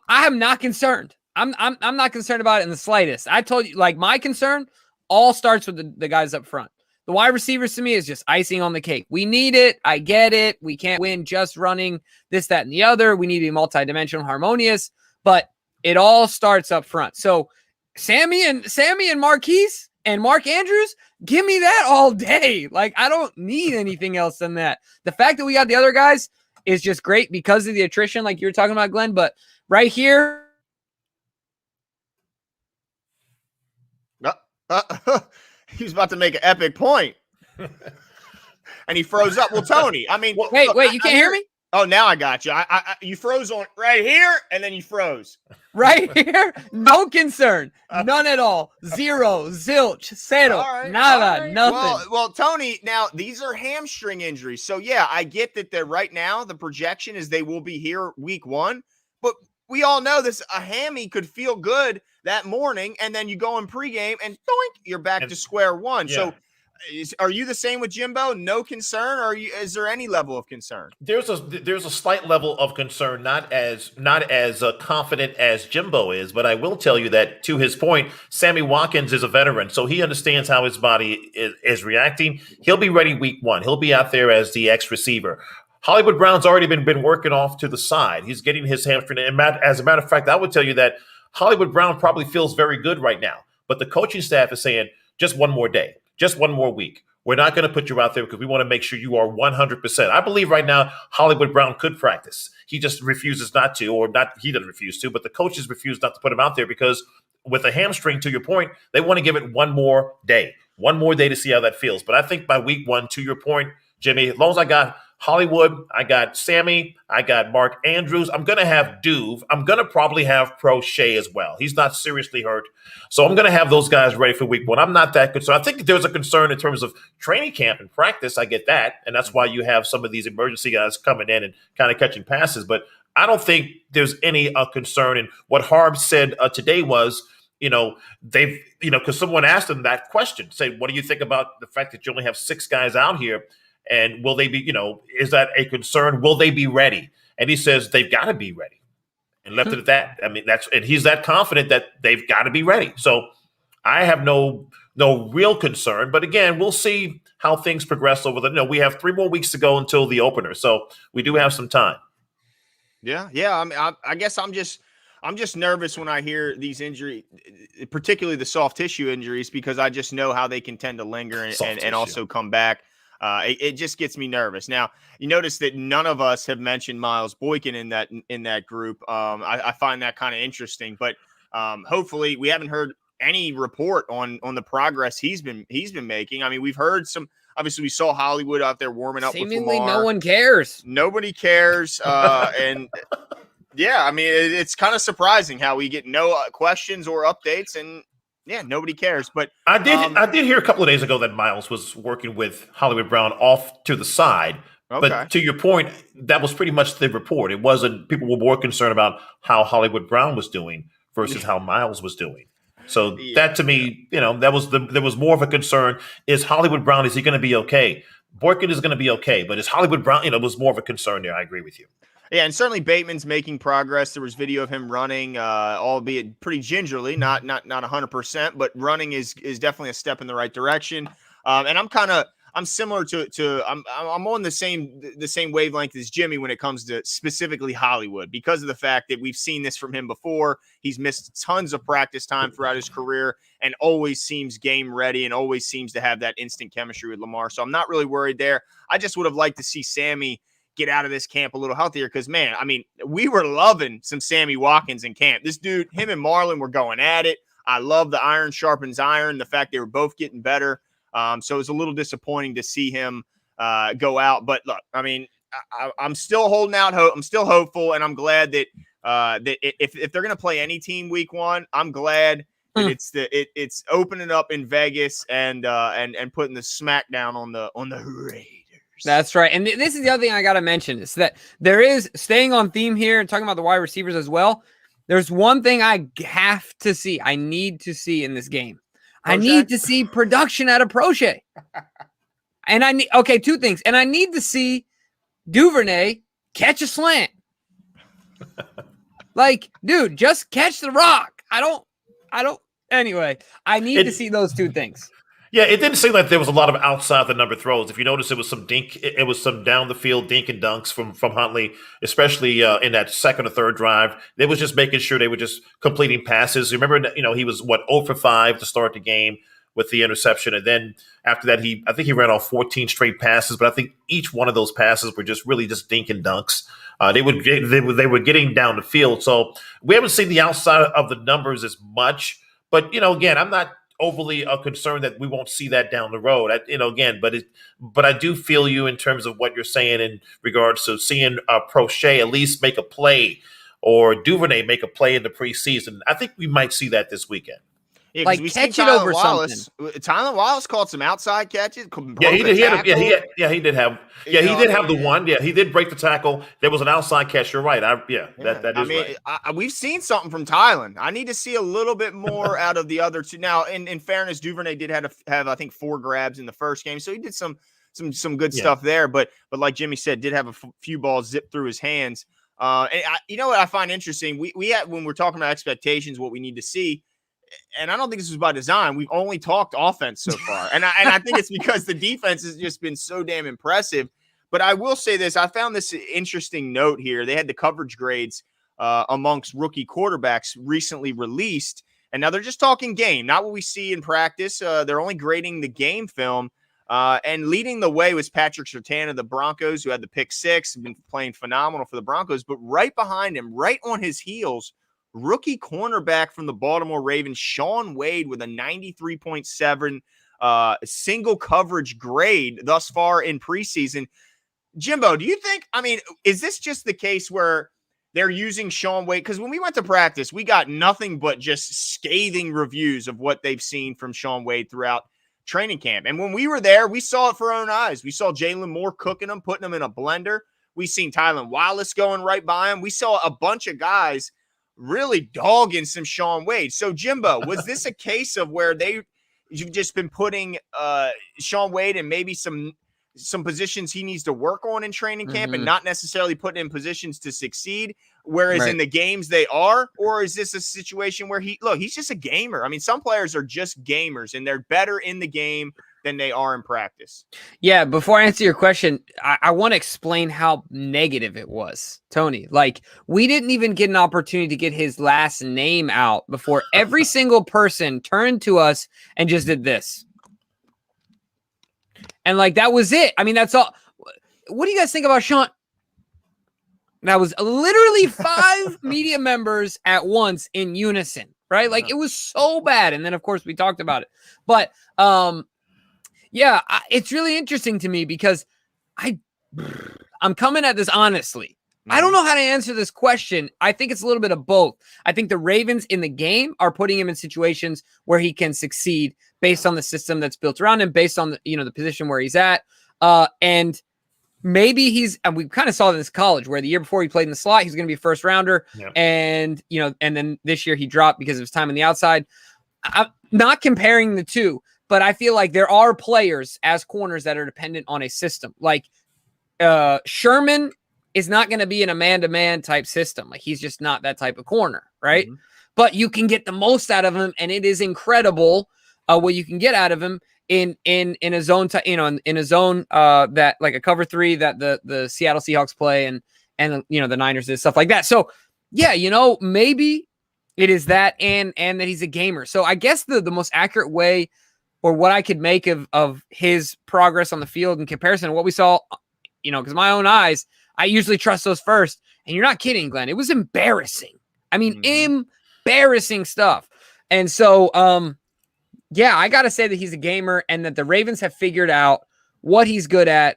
S1: I am not concerned. I'm not concerned about it in the slightest. I told you, like, my concern all starts with the guys up front. The wide receivers to me is just icing on the cake. We need it. I get it. We can't win just running this, that, and the other. We need to be multidimensional, harmonious, but it all starts up front. So Sammy and Marquise and Mark Andrews, give me that all day. Like, I don't need anything else than that. The fact that we got the other guys is just great because of the attrition, like you were talking about, Glenn. But right here,
S2: he was about to make an epic point, and he froze up. Well, Tony, I mean,
S1: wait, you can't hear me?
S2: Oh, now I got you. You froze on right here, and then you froze.
S1: Right here, no concern, none at all, zero, zilch, zero, nada, nothing.
S2: Well, Tony, now these are hamstring injuries, so yeah, I get that they're right now. The projection is they will be here week 1, but we all know this. A hammy could feel good that morning, and then you go in pregame, and doink, you're back to square one. Yeah. So. Are you the same with Jimbo? No concern, or is there any level of concern?
S3: There's a slight level of concern, not as confident as Jimbo is, but I will tell you that, to his point, Sammy Watkins is a veteran, so he understands how his body is reacting. He'll be ready week 1. He'll be out there as the X receiver. Hollywood Brown's already been working off to the side. He's getting his hamstring, and as a matter of fact, I would tell you that Hollywood Brown probably feels very good right now, but the coaching staff is saying just one more day. Just one more week. We're not going to put you out there because we want to make sure you are 100%. I believe right now Hollywood Brown could practice. He just refuses not to, or not. He doesn't refuse to, but the coaches refuse not to put him out there because with a hamstring, to your point, they want to give it one more day to see how that feels. But I think by week 1, to your point, Jimmy, as long as I got Hollywood, I got Sammy, I got Mark Andrews, I'm going to have Duve. I'm going to probably have Prochet as well. He's not seriously hurt. So I'm going to have those guys ready for week 1. I'm not that concerned. I think there's a concern in terms of training camp and practice. I get that. And that's why you have some of these emergency guys coming in and kind of catching passes. But I don't think there's any concern. And what Harb said today was, because someone asked him that question, say, what do you think about the fact that you only have 6 guys out here? And will they be, is that a concern? Will they be ready? And he says they've got to be ready, and left it at that. I mean, and he's that confident that they've got to be ready. So I have no real concern. But again, we'll see how things progress over we have 3 more weeks to go until the opener. So we do have some time.
S2: Yeah. I mean, I guess I'm just nervous when I hear these injuries, particularly the soft tissue injuries, because I just know how they can tend to linger and also come back. It just gets me nervous. Now, you notice that none of us have mentioned Miles Boykin in that group. I find that kind of interesting, but hopefully we haven't heard any report on the progress he's been making. I mean, we've heard some. Obviously, we saw Hollywood out there warming up.
S1: Seemingly,
S2: with Lamar.
S1: no one cares.
S2: Nobody cares, and yeah, I mean, it's kind of surprising how we get no questions or updates, and yeah, nobody cares. But
S3: I did hear a couple of days ago that Miles was working with Hollywood Brown off to the side. Okay. But to your point, that was pretty much the report. It wasn't. People were more concerned about how Hollywood Brown was doing versus how Miles was doing. So that, to me, there was more of a concern. Is Hollywood Brown, is he going to be okay? Boykin is going to be okay, but is Hollywood Brown, was more of a concern there. I agree with you.
S2: Yeah, and certainly Bateman's making progress. There was video of him running, albeit pretty gingerly, not 100%, but running is definitely a step in the right direction. And I'm similar to I'm on the same wavelength as Jimmy when it comes to specifically Hollywood, because of the fact that we've seen this from him before. He's missed tons of practice time throughout his career and always seems game ready and always seems to have that instant chemistry with Lamar. So I'm not really worried there. I just would have liked to see Sammy get out of this camp a little healthier, because, man, I mean, we were loving some Sammy Watkins in camp. This dude, him and Marlon were going at it. I love the iron sharpens iron, the fact they were both getting better. So it's a little disappointing to see him go out. But look, I mean, I'm still holding out hope. I'm still hopeful, and I'm glad that if they're going to play any team week 1, I'm glad that it's opening up in Vegas and putting the smackdown on the Raiders.
S1: That's right. And this is the other thing I got to mention is that there is, staying on theme here and talking about the wide receivers as well, there's one thing I have to see. I need to see in this game. I need to see production out of Proche. And two things. And I need to see Duvernay catch a slant. Like, dude, just catch the rock. Anyway, I need to see those two things.
S3: Yeah, it didn't seem like there was a lot of outside the number throws. If you notice, it was some down the field dink and dunks from Huntley, especially in that second or third drive. They was just making sure they were just completing passes. Remember, he was 0 for 5 to start the game with the interception, and then after that, I think he ran off 14 straight passes. But I think each one of those passes were just really just dink and dunks. They were getting down the field, so we haven't seen the outside of the numbers as much. But again, I'm not overly concerned that we won't see that down the road. But I do feel you in terms of what you're saying in regards to seeing Proche at least make a play or Duvernay make a play in the preseason. I think we might see that this weekend.
S2: Yeah, like catch it over Wallace. Something. Tyler Wallace called some outside catches.
S3: Yeah, he did. He did have the one. Yeah, he did break the tackle. There was an outside catch. You're right. That is right.
S2: We've seen something from Tylen. I need to see a little bit more out of the other two. Now, in fairness, Duvernay did have I think 4 grabs in the first game, so he did some good stuff there. But like Jimmy said, did have a few balls zip through his hands. You know what I find interesting? We had, when we're talking about expectations, what we need to see. And I don't think this was by design. We've only talked offense so far. And I think it's because the defense has just been so damn impressive. But I will say this. I found this interesting note here. They had the coverage grades amongst rookie quarterbacks recently released. And now they're just talking game, not what we see in practice. They're only grading the game film. And leading the way was Patrick Surtain of the Broncos, who had the pick 6, been playing phenomenal for the Broncos. But right behind him, right on his heels, rookie cornerback from the Baltimore Ravens, Shaun Wade, with a 93.7 single coverage grade thus far in preseason. Jimbo, do you think, is this just the case where they're using Shaun Wade? Because when we went to practice, we got nothing but just scathing reviews of what they've seen from Shaun Wade throughout training camp. And when we were there, we saw it for our own eyes. We saw Jalen Moore cooking them, putting them in a blender. We seen Tylan Wallace going right by him. We saw a bunch of guys really dogging some Shaun Wade. So, Jimbo, was this a case of where you've just been putting Shaun Wade in maybe some positions he needs to work on in training camp and not necessarily putting in positions to succeed, whereas in the games they are? Or is this a situation where he's just a gamer? Some players are just gamers and they're better in the game than they are in practice.
S1: Yeah, before I answer your question, I want to explain how negative it was, Tony. Like, we didn't even get an opportunity to get his last name out before every single person turned to us and just did this. And that was it. That's all. What do you guys think about Shaun? That was literally 5 media members at once in unison, right? It was so bad. And then, of course, we talked about it. But, yeah, it's really interesting to me because I'm coming at this honestly. I don't know how to answer this question. I think it's a little bit of both. I think the Ravens in the game are putting him in situations where he can succeed based on the system that's built around him, based on the position where he's at. And maybe and we kind of saw this in college where the year before he played in the slot, he's going to be a first rounder. Yep. And then this year he dropped because of his time on the outside. I'm not comparing the two, but I feel like there are players as corners that are dependent on a system. Like Sherman is not going to be in a man-to-man type system. He's just not that type of corner, right? Mm-hmm. But you can get the most out of him, and it is incredible what you can get out of him in a zone, in a zone that like a cover 3 that the Seattle Seahawks play and the Niners did, stuff like that. So yeah, maybe it is that and that he's a gamer. So I guess the most accurate way, or what I could make of his progress on the field in comparison to what we saw, because my own eyes, I usually trust those first. And you're not kidding, Glenn. It was embarrassing. Embarrassing stuff. And so, yeah, I got to say that he's a gamer and that the Ravens have figured out what he's good at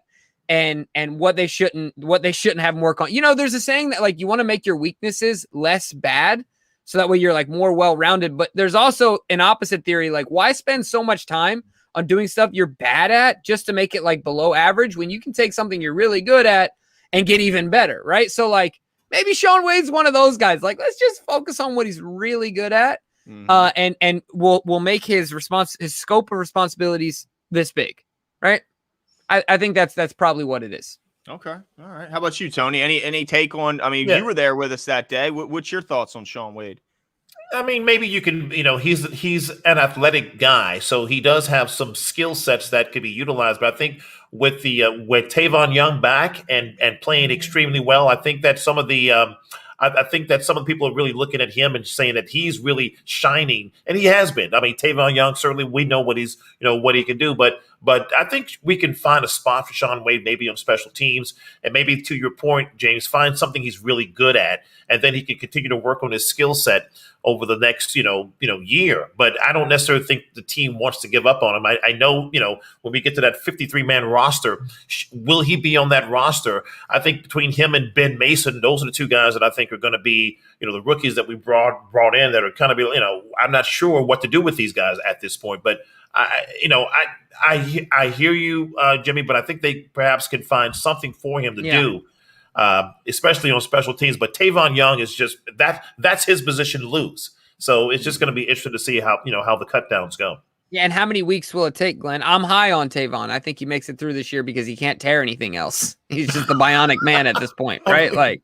S1: and what they shouldn't have him work on. There's a saying that you want to make your weaknesses less bad. So that way you're like more well-rounded. But there's also an opposite theory. Like, why spend so much time on doing stuff you're bad at just to make it like below average when you can take something you're really good at and get even better, right? So like maybe Shaun Wade's one of those guys. Like, let's just focus on what he's really good at, and we'll make his scope of responsibilities this big, right? I think that's probably what it is.
S2: Okay, all right. How about you, Tony? Any take on? I mean, you were there with us that day. What's your thoughts on Shaun Wade?
S3: I mean, maybe you can, he's an athletic guy, so he does have some skill sets that could be utilized. But I think with Tavon Young back and playing extremely well, I think that some of the people are really looking at him and saying that he's really shining, and he has been. I mean, Tavon Young, certainly we know what what he can do, but I think we can find a spot for Shaun Wade maybe on special teams, and maybe to your point, James, find something he's really good at, and then he can continue to work on his skill set over the next year. But I don't necessarily think the team wants to give up on him. I know when we get to that 53-man roster, will he be on that roster? I think between him and Ben Mason, those are the two guys that I think are going to be the rookies that we brought in that are kind of I'm not sure what to do with these guys at this point, but I hear you, Jimmy, but I think they perhaps can find something for him to do. Especially on special teams. But Tavon Young is just that's his position to lose. So it's just going to be interesting to see how the cut downs go.
S1: Yeah, and how many weeks will it take, Glenn? I'm high on Tavon. I think he makes it through this year because he can't tear anything else. He's just the bionic man at this point, right? Like,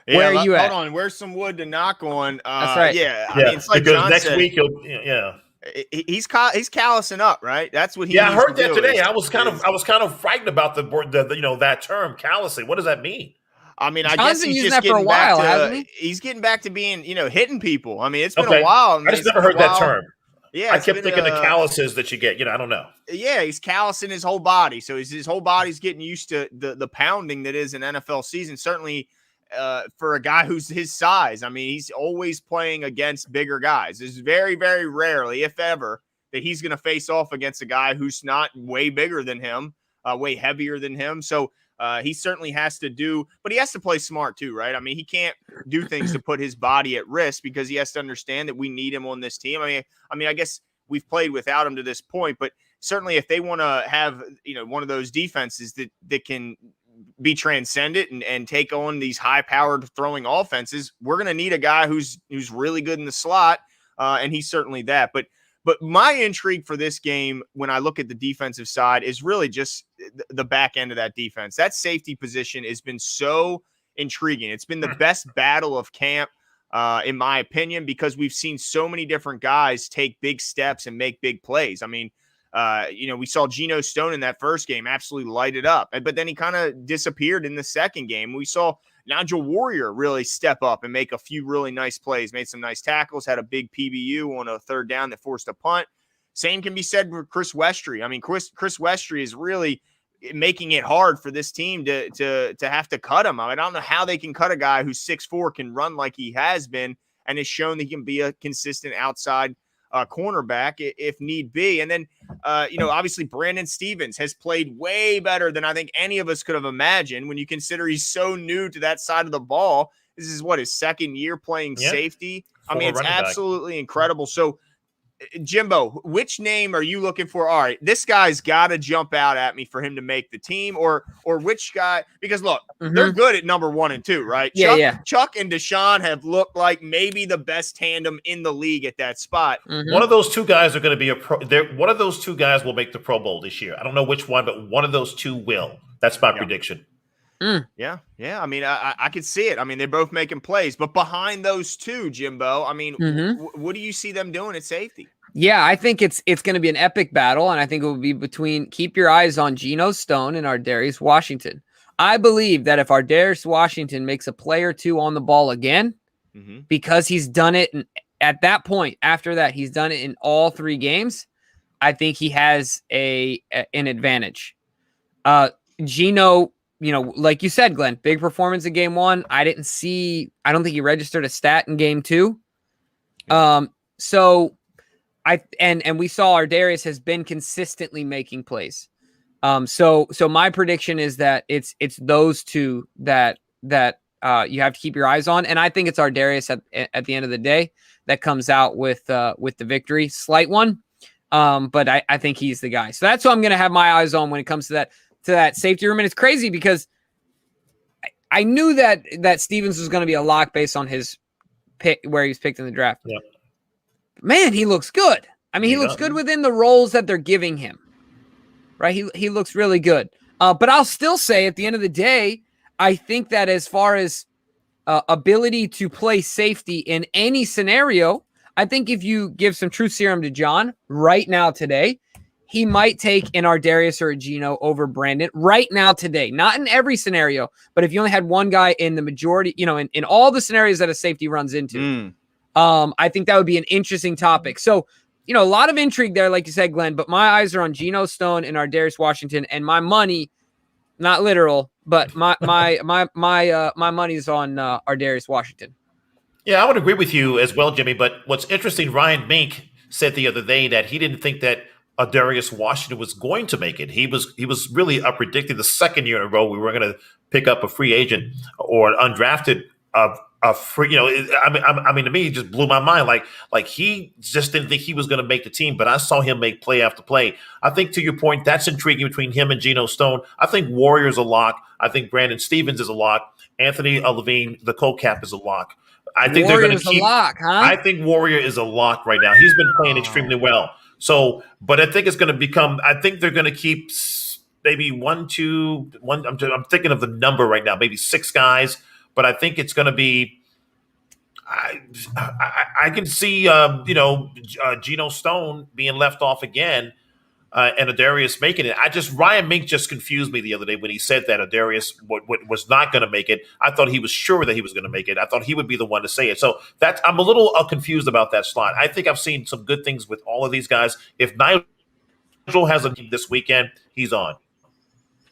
S1: where are you at?
S2: Hold on, where's some wood to knock on?
S1: That's right.
S2: Yeah, I mean, it's like
S3: because
S2: John
S3: next
S2: said,
S3: week
S2: he's callousing up, right? That's what he.
S3: Yeah, I heard
S2: needs to
S3: that
S2: do
S3: today. I was kind of frightened about the that term, callousing. What does that mean?
S2: I mean,
S1: John's
S2: I guess
S1: been
S2: he's
S1: using
S2: just
S1: that for a
S2: getting
S1: while,
S2: back
S1: hasn't
S2: to he's getting back to being hitting people. I mean, it's been
S3: Okay.
S2: a while.
S3: I just never heard that term.
S2: Yeah,
S3: I kept thinking the calluses that you get. I don't know.
S2: Yeah, he's callousing his whole body, so his whole body's getting used to the pounding that is an NFL season. Certainly, for a guy who's his size, I mean, he's always playing against bigger guys. It's very, very rarely, if ever, that he's going to face off against a guy who's not way bigger than him, way heavier than him. So he certainly has to do, but he has to play smart too, right? I mean, he can't do things to put his body at risk because he has to understand that we need him on this team. I mean, I guess we've played without him to this point, but certainly if they want to have, one of those defenses that can be transcendent and take on these high-powered throwing offenses, we're going to need a guy who's really good in the slot, and he's certainly that. But my intrigue for this game, when I look at the defensive side, is really just the back end of that defense. That safety position has been so intriguing. It's been the best battle of camp, in my opinion, because we've seen so many different guys take big steps and make big plays. I mean, we saw Geno Stone in that first game absolutely light it up, but then he kind of disappeared in the second game. We saw Nigel Warrior really step up and make a few really nice plays, made some nice tackles, had a big PBU on a third down that forced a punt. Same can be said for Chris Westry. I mean, Chris Westry is really making it hard for this team to have to cut him. I don't know how they can cut a guy who's 6'4", can run like he has been, and has shown that he can be a consistent outside cornerback if need be. And then, obviously Brandon Stevens has played way better than I think any of us could have imagined when you consider he's so new to that side of the ball. This is his second year playing safety. I mean, it's absolutely incredible. So, Jimbo, which name are you looking for? All right, this guy's got to jump out at me for him to make the team, or which guy? Because look, they're good at number 1 and 2, right? Chuck and Deshaun have looked like maybe the best tandem in the league at that spot.
S3: One of those two guys are going to be one of those two guys will make the Pro Bowl this year. I don't know which one, but one of those two will. That's my prediction.
S2: Yeah. I mean, I could see it. I mean, they're both making plays, but behind those two, Jimbo, I mean, what do you see them doing at safety?
S1: Yeah, I think it's going to be an epic battle, and I think it will be between. Keep your eyes on Geno Stone and Ardarius Washington. I believe that if Ardarius Washington makes a play or two on the ball again, because he's done it, and at that point, after that, he's done it in all 3 games. I think he has an advantage. Geno. Like you said, Glenn, big performance in game 1. I don't think he registered a stat in game 2. So we saw Ardarius has been consistently making plays. So my prediction is that it's those two that you have to keep your eyes on. And I think it's Ardarius at the end of the day that comes out with the victory. Slight one, but I think he's the guy. So that's who I'm going to have my eyes on when it comes to that safety room. And it's crazy because I knew that Stevens was going to be a lock based on his pick, where he was picked in the draft.
S3: Yep.
S1: Man, he looks good. I mean, he looks good within the roles that they're giving him, right? He looks really good. But I'll still say at the end of the day, I think that as far as ability to play safety in any scenario, I think if you give some truth serum to John right now today, he might take an Ardarius or a Geno over Brandon right now today. Not in every scenario, but if you only had one guy in the majority, in all the scenarios that a safety runs into, I think that would be an interesting topic. So, a lot of intrigue there, like you said, Glenn, but my eyes are on Geno Stone and Ardarius Washington, and my money, not literal, but my money's on Ardarius Washington.
S3: Yeah, I would agree with you as well, Jimmy. But what's interesting, Ryan Mink said the other day that he didn't think that Ardarius Washington was going to make it. He was really predicting the second year in a row we were going to pick up a free agent or an undrafted a free. I mean, to me, it just blew my mind. Like he just didn't think he was going to make the team, but I saw him make play after play. I think, to your point, that's intriguing between him and Geno Stone. I think Warrior's a lock. I think Brandon Stevens is a lock. Anthony Levine, the co-cap, is a lock. I think they're going to keep.
S1: A lock, huh?
S3: I think Warrior is a lock right now. He's been playing extremely well. So, but I think it's going to become. I think they're going to keep maybe one. I'm thinking of the number right now. Maybe 6 guys. But I think it's going to be. I can see Geno Stone being left off again, and Ardarius making it. Ryan Mink just confused me the other day when he said that Ardarius was not going to make it. I thought he was sure that he was going to make it. I thought he would be the one to say it. So I'm a little confused about that slot. I think I've seen some good things with all of these guys. If Nigel has a team this weekend, he's on.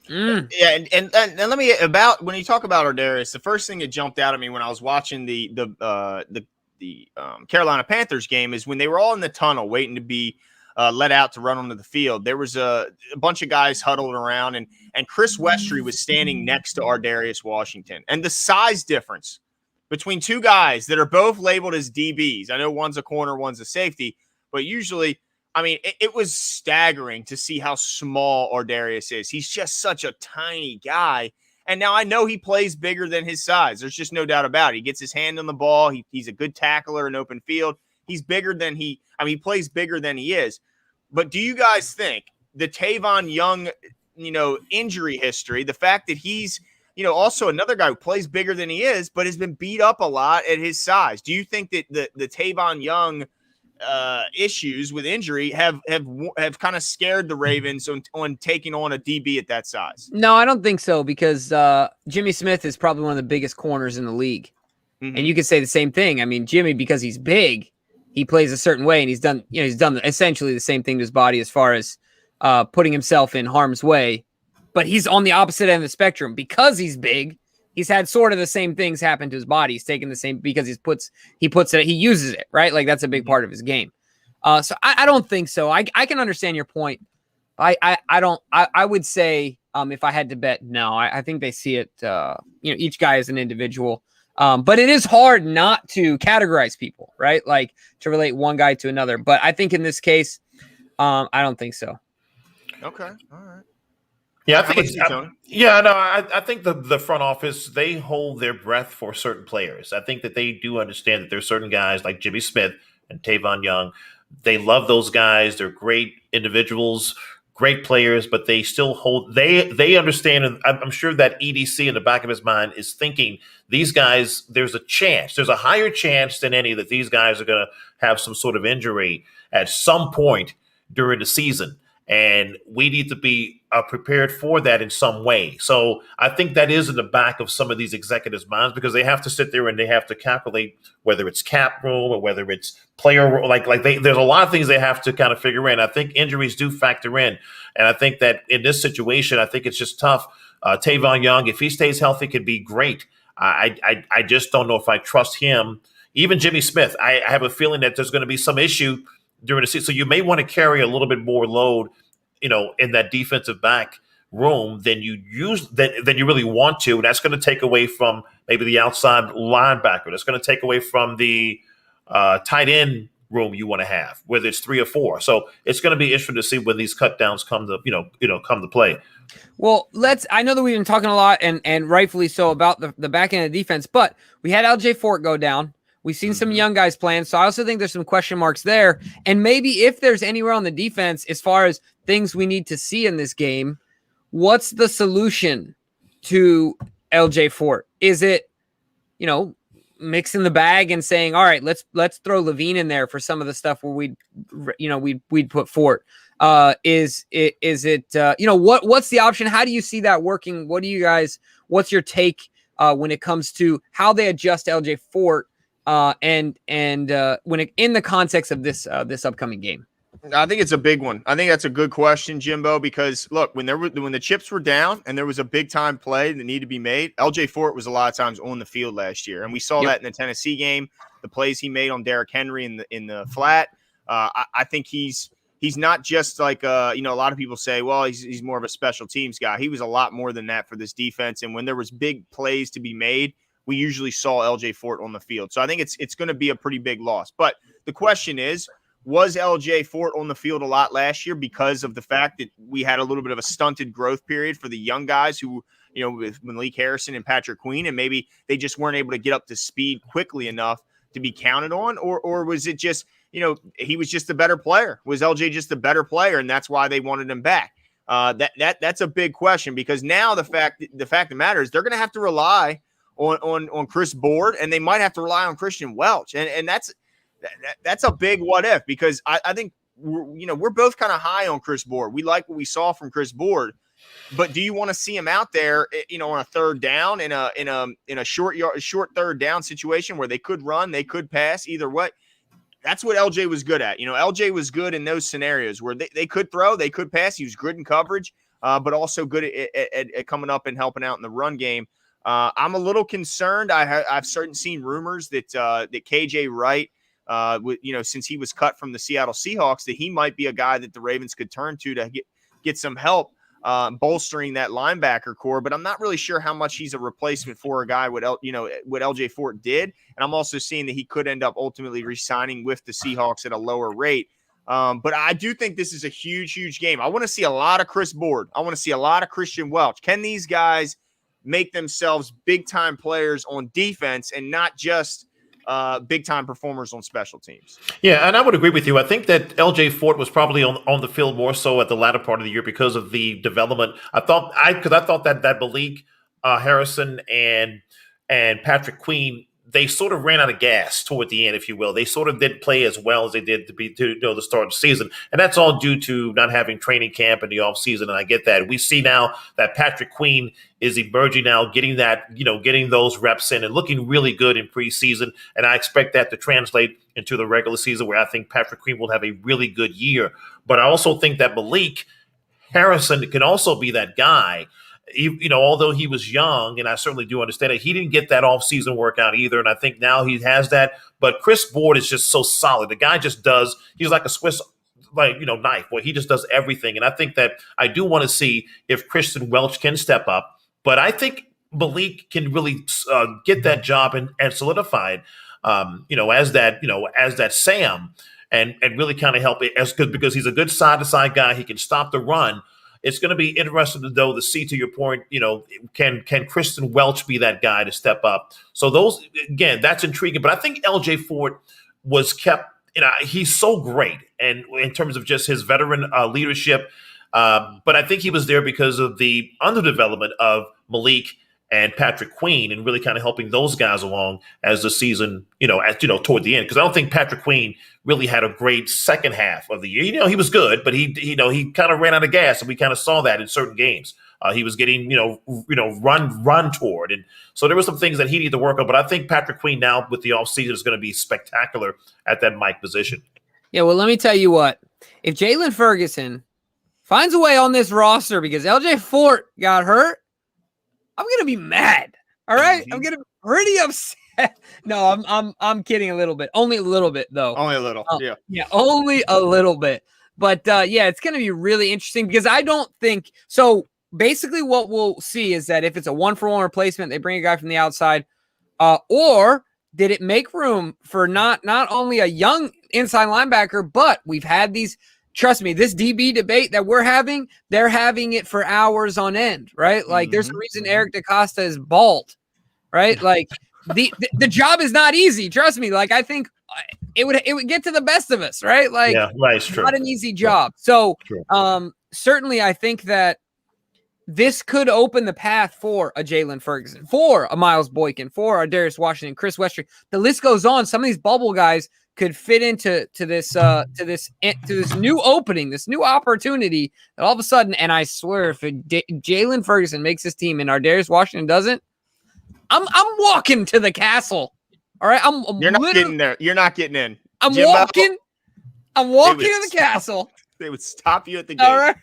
S2: Yeah, and let me when you talk about Ardarius, the first thing that jumped out at me when I was watching the Carolina Panthers game is when they were all in the tunnel waiting to be let out to run onto the field. There was a bunch of guys huddled around, and Chris Westry was standing next to Ardarius Washington, and the size difference between two guys that are both labeled as DBs. I know one's a corner, one's a safety, but usually. I mean, it was staggering to see how small Ardarius is. He's just such a tiny guy. And now I know he plays bigger than his size. There's just no doubt about it. He gets his hand on the ball. He's a good tackler in open field. He's bigger than he plays bigger than he is. But do you guys think the Tavon Young, injury history, the fact that he's, also another guy who plays bigger than he is, but has been beat up a lot at his size. Do you think that the Tavon Young issues with injury have kind of scared the Ravens on taking on a DB at that size?
S1: No, I don't think so, because Jimmy Smith is probably one of the biggest corners in the league. Mm-hmm. And you could say the same thing. I mean, Jimmy, because he's big, he plays a certain way, and he's done essentially the same thing to his body as far as putting himself in harm's way. But he's on the opposite end of the spectrum. Because he's big, he's had sort of the same things happen to his body. He's taken the same, because he uses it, right? Like, that's a big part of his game. So I don't think so. I can understand your point. I would say, if I had to bet, no, I think they see it, each guy is an individual. But it is hard not to categorize people, right? Like, to relate one guy to another. But I think in this case, I don't think so.
S2: Okay. All right.
S3: Yeah, I think I think the front office, they hold their breath for certain players. I think that they do understand that there's certain guys like Jimmy Smith and Tavon Young. They love those guys. They're great individuals, great players, but they still hold. They understand, and I'm sure that EDC in the back of his mind is thinking these guys. There's a higher chance than any that these guys are going to have some sort of injury at some point during the season. And we need to be prepared for that in some way. So I think that is in the back of some of these executives' minds, because they have to sit there and they have to calculate whether it's cap room or whether it's player. There's a lot of things they have to kind of figure in. I think injuries do factor in. And I think that in this situation, I think it's just tough. Tavon Young, if he stays healthy, could be great. I just don't know if I trust him. Even Jimmy Smith, I have a feeling that there's going to be some issue during the season. So you may want to carry a little bit more load, in that defensive back room than you really want to. And that's going to take away from maybe the outside linebacker. That's going to take away from the tight end room you want to have, whether it's 3 or 4. So it's going to be interesting to see when these cut downs come to play.
S1: Well, I know that we've been talking a lot and rightfully so about the back end of the defense, but we had LJ Fort go down. We've seen some young guys playing, so I also think there's some question marks there. And maybe if there's anywhere on the defense as far as things we need to see in this game, what's the solution to LJ Fort? Is it, mixing the bag and saying, all right, let's throw Levine in there for some of the stuff where we'd put Fort? Is it what's the option? How do you see that working? What's your take when it comes to how they adjust LJ Fort and in the context of this upcoming game?
S2: I think it's a big one. I think that's a good question, Jimbo, because look, when the chips were down and there was a big time play that needed to be made, LJ Fort was a lot of times on the field last year. And we saw that in the Tennessee game, the plays he made on Derrick Henry in the flat. I think he's not just like a lot of people say, well, he's more of a special teams guy. He was a lot more than that for this defense. And when there was big plays to be made, we usually saw LJ Fort on the field. So I think it's going to be a pretty big loss. But the question is, was LJ Fort on the field a lot last year because of the fact that we had a little bit of a stunted growth period for the young guys who, with Malik Harrison and Patrick Queen, and maybe they just weren't able to get up to speed quickly enough to be counted on? Or was it just, he was just a better player? Was LJ just a better player, and that's why they wanted him back? That's a big question, because now the fact of the matter is they're going to have to rely on Chris Board, and they might have to rely on Christian Welch, and that's a big what if, because I think we're both kind of high on Chris Board. We like what we saw from Chris Board, but do you want to see him out there, on a third down in a short third down situation where they could run, they could pass, either way? That's what LJ was good at. LJ was good in those scenarios where they could throw, they could pass. He was good in coverage, but also good at coming up and helping out in the run game. I'm a little concerned. I've certainly seen rumors that KJ Wright, since he was cut from the Seattle Seahawks, that he might be a guy that the Ravens could turn to get some help bolstering that linebacker core. But I'm not really sure how much he's a replacement for a guy what LJ Fort did. And I'm also seeing that he could end up ultimately re-signing with the Seahawks at a lower rate. But I do think this is a huge, huge game. I want to see a lot of Chris Board. I want to see a lot of Christian Welch. Can these guys make themselves big-time players on defense and not just big-time performers on special teams?
S3: Yeah, and I would agree with you. I think that LJ Fort was probably on the field more so at the latter part of the year because of the development. I thought that Malik Harrison and Patrick Queen, they sort of ran out of gas toward the end, if you will. They sort of didn't play as well as they did the start of the season. And that's all due to not having training camp in the offseason, and I get that. We see now that Patrick Queen is emerging now, getting those reps in and looking really good in preseason. And I expect that to translate into the regular season, where I think Patrick Queen will have a really good year. But I also think that Malik Harrison can also be that guy. Although he was young, and I certainly do understand it, he didn't get that off-season workout either, and I think now he has that. But Chris Board is just so solid. The guy just does – he's like a Swiss knife, where he just does everything. And I think that I do want to see if Christian Welch can step up. But I think Malik can really get that job and solidify it, as that Sam, and really kind of help it as good, because he's a good side-to-side guy. He can stop the run. It's going to be interesting to see, to your point, can Christian Welch be that guy to step up? So those, again, that's intriguing. But I think LJ Fort was kept, he's so great, and in terms of just his veteran leadership. But I think he was there because of the underdevelopment of Malik and Patrick Queen, and really kind of helping those guys along as the season, toward the end. Because I don't think Patrick Queen really had a great second half of the year. He was good, but he kind of ran out of gas, and we kind of saw that in certain games. He was getting, run toward. And so there were some things that he needed to work on. But I think Patrick Queen now with the offseason is going to be spectacular at that Mike position.
S1: Yeah, well, let me tell you what. If Jalen Ferguson finds a way on this roster because LJ Fort got hurt, I'm going to be mad. All right? I'm going to be pretty upset. No, I'm kidding a little bit. Only a little bit, though.
S2: Only a little, yeah.
S1: Yeah, only a little bit. But, it's going to be really interesting because I don't think – so basically what we'll see is that if it's a 1-for-1 replacement, they bring a guy from the outside, or did it make room for not only a young inside linebacker, but we've had these, trust me, this DB debate that we're having, they're having it for hours on end, right? Like there's a reason Eric DaCosta is bald, right? Like the job is not easy. Trust me. Like I think it would get to the best of us, right? Like
S3: it's true.
S1: Not an easy job. So certainly I think that this could open the path for a Jalen Ferguson, for a Miles Boykin, for a Darius Washington, Chris Westry. The list goes on. Some of these bubble guys could fit into this new opening, this new opportunity that all of a sudden, and I swear if Jalen Ferguson makes his team and our Darius Washington doesn't, I'm walking to the castle. All right.
S2: You're not getting there. You're not getting in.
S1: I'm walking to the castle.
S2: They would stop you at the gate.
S1: All right.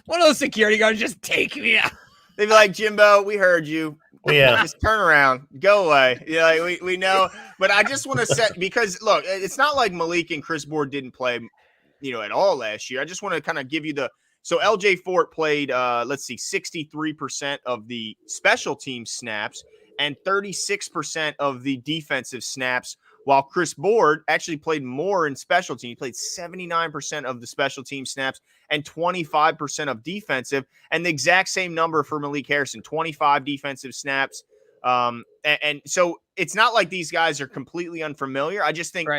S1: One of those security guards just take me out.
S2: They'd be like, Jimbo, we heard you.
S3: Yeah.
S2: Just turn around. Go away. Yeah, like we know. But I just want to set, because look, it's not like Malik and Chris Board didn't play, at all last year. I just want to kind of give you so LJ Fort played, 63% of the special team snaps and 36% of the defensive snaps, while Chris Board actually played more in special team. He played 79% of the special team snaps and 25% of defensive, and the exact same number for Malik Harrison, 25 defensive snaps. And so it's not like these guys are completely unfamiliar. I just think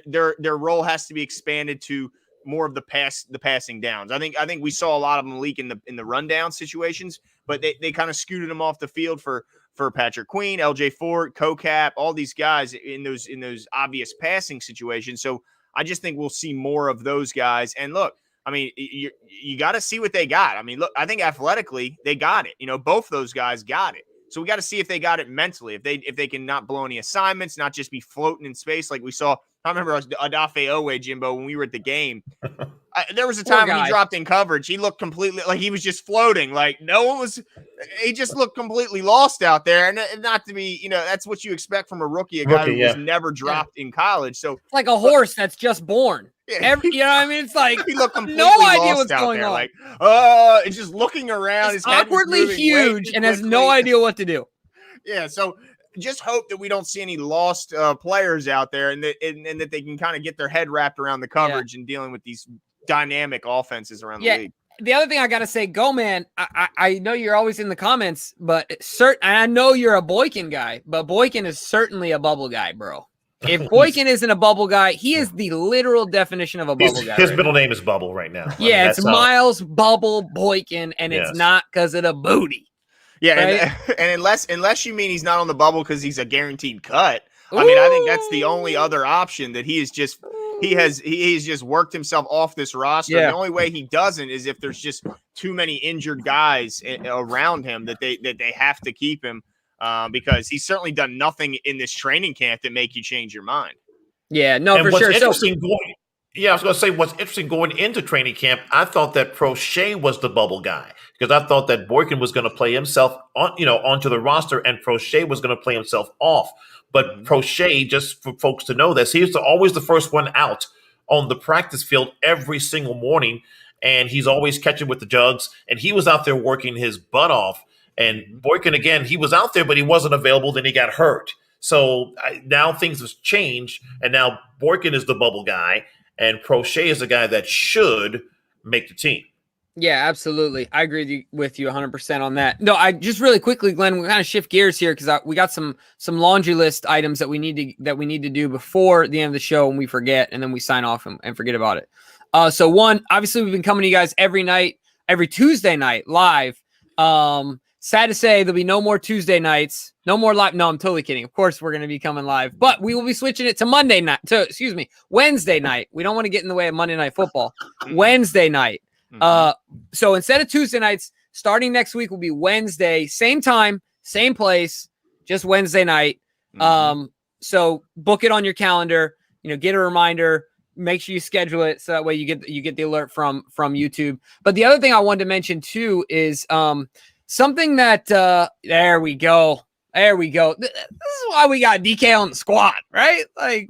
S2: their role has to be expanded to more of the passing downs. I think we saw a lot of Malik in the rundown situations, but they kind of scooted him off the field for Patrick Queen, LJ Fort, CoCap, all these guys in those obvious passing situations. So I just think we'll see more of those guys. And look, I mean, you got to see what they got. I mean, look, I think athletically they got it. Both those guys got it. So we got to see if they got it mentally, if they can not blow any assignments, not just be floating in space like we saw. I remember Adafe Owe, Jimbo, when we were at the game. There was a time when he dropped in coverage. He looked completely like he was just floating. Like no one was. He just looked completely lost out there. And not to be, that's what you expect from a rookie, a guy who was never dropped in college. So
S1: it's like a horse that's just born. Yeah. You know what I mean? It's like
S2: he looked completely
S1: no idea what's going on.
S2: Like, it's just looking around.
S1: It's awkwardly huge and has no idea what to do.
S2: Yeah. So just hope that we don't see any lost players out there, and that they can kind of get their head wrapped around the coverage and dealing with these dynamic offenses around the league.
S1: The other thing I got to say, go man, I know you're always in the comments, but I know you're a Boykin guy, but Boykin is certainly a bubble guy, bro. If Boykin isn't a bubble guy, he is the literal definition of a bubble guy.
S3: His middle name is Bubble right now.
S1: Yeah, it's Miles Bubble Boykin, and it's not because of the booty.
S2: Yeah, right? and unless you mean he's not on the bubble because he's a guaranteed cut. I mean, I think that's the only other option, that he has just worked himself off this roster. Yeah. The only way he doesn't is if there's just too many injured guys around him that they have to keep him, because he's certainly done nothing in this training camp that make you change your mind.
S1: Yeah, no, and for sure.
S3: I was going to say, what's interesting going into training camp, I thought that Prochet was the bubble guy, because I thought that Boykin was going to play himself onto the roster, and Prochet was going to play himself off. But Prochet, just for folks to know this, he's always the first one out on the practice field every single morning, and he's always catching with the jugs, and he was out there working his butt off. And Boykin, again, he was out there, but he wasn't available. Then he got hurt. So now things have changed, and now Boykin is the bubble guy, and Prochet is a guy that should make the team.
S1: Yeah, absolutely. I agree with you 100% on that. No, I just really quickly, Glenn, we kind of shift gears here because we got some laundry list items that we need to do before the end of the show, and we forget, and then we sign off and forget about it. So one, obviously we've been coming to you guys every Tuesday night live. Sad to say there'll be no more Tuesday nights, no more live. No, I'm totally kidding. Of course we're going to be coming live, but we will be switching it to Wednesday night. We don't want to get in the way of Monday Night Football. Wednesday night. So instead of Tuesday nights, starting next week will be Wednesday, same time, same place, just Wednesday night. So book it on your calendar, get a reminder, make sure you schedule it so that way you get the alert from YouTube. But the other thing I wanted to mention too is something that there we go. This is why we got DK on the squad, right? Like,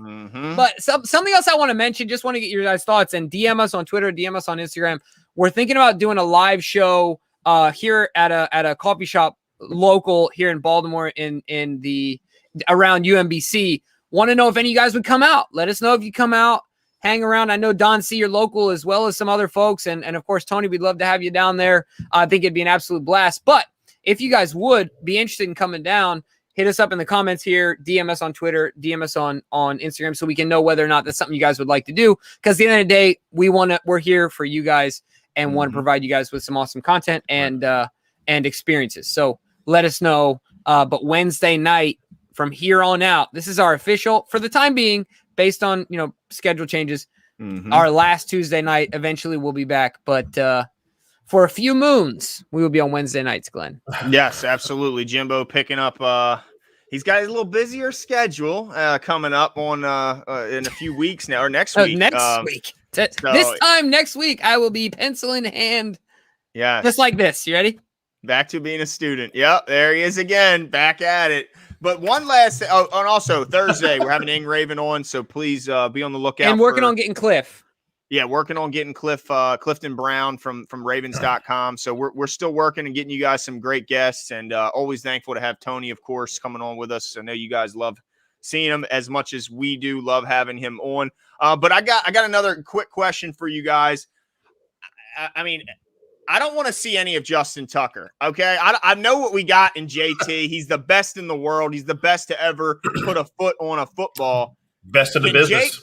S1: but something else I want to mention, just want to get your guys' thoughts, and DM us on Twitter, DM us on Instagram. We're thinking about doing a live show here at a coffee shop local here in Baltimore in the around UMBC. Want to know if any of you guys would come out. Let us know if you come out, hang around. I know Don C, you're local, as well as some other folks. And of course, Tony, we'd love to have you down there. I think it'd be an absolute blast. But if you guys would be interested in coming down, hit us up in the comments here, DM us on Twitter, DM us on Instagram, so we can know whether or not that's something you guys would like to do. Because at the end of the day, we're here for you guys and want to provide you guys with some awesome content and experiences. So let us know. But Wednesday night, from here on out, this is our official, for the time being, based on schedule changes. Our last Tuesday night. Eventually, we'll be back, but for a few moons, we will be on Wednesday nights, Glenn.
S2: Yes, absolutely. Jimbo picking up. He's got a little busier schedule coming up on in a few weeks now, or next week.
S1: Next week. This time next week, I will be pencil in hand.
S2: Yeah,
S1: just like this. You ready?
S2: Back to being a student. Yep, there he is again, back at it. But one last thing. Oh, and also Thursday, we're having Ing Raven on, so please be on the lookout.
S1: And working on getting Cliff.
S2: Yeah, working on getting Clifton Brown from Ravens.com. So we're still working and getting you guys some great guests, and always thankful to have Tony, of course, coming on with us. I know you guys love seeing him as much as we do. Love having him on. But I got another quick question for you guys. I mean, I don't want to see any of Justin Tucker, okay? I know what we got in JT. He's the best in the world. He's the best to ever put a foot on a football.
S3: Best in the business.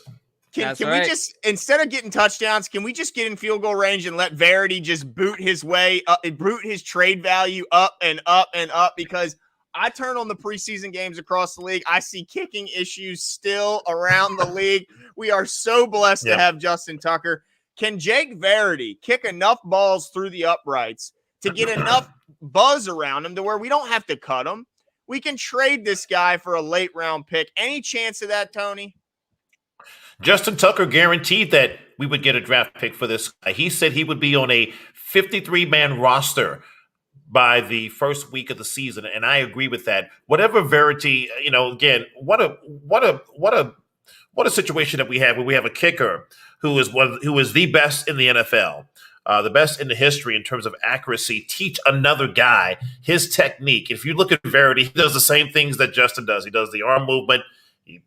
S2: Can we just, instead of getting touchdowns, can we just get in field goal range and let Verity just boot his way up, boot his trade value up and up and up? Because I turn on the preseason games across the league. I see kicking issues still around the league. We are so blessed to have Justin Tucker. Can Jake Verity kick enough balls through the uprights to get enough buzz around him to where we don't have to cut him? We can trade this guy for a late round pick. Any chance of that, Tony?
S3: Justin Tucker guaranteed that we would get a draft pick for this guy. He said he would be on a 53-man roster by the first week of the season, and I agree with that. Whatever Verity, again, what a situation that we have where we have a kicker who is the best in the NFL, the best in the history in terms of accuracy, teach another guy his technique. If you look at Verity, he does the same things that Justin does. He does the arm movement.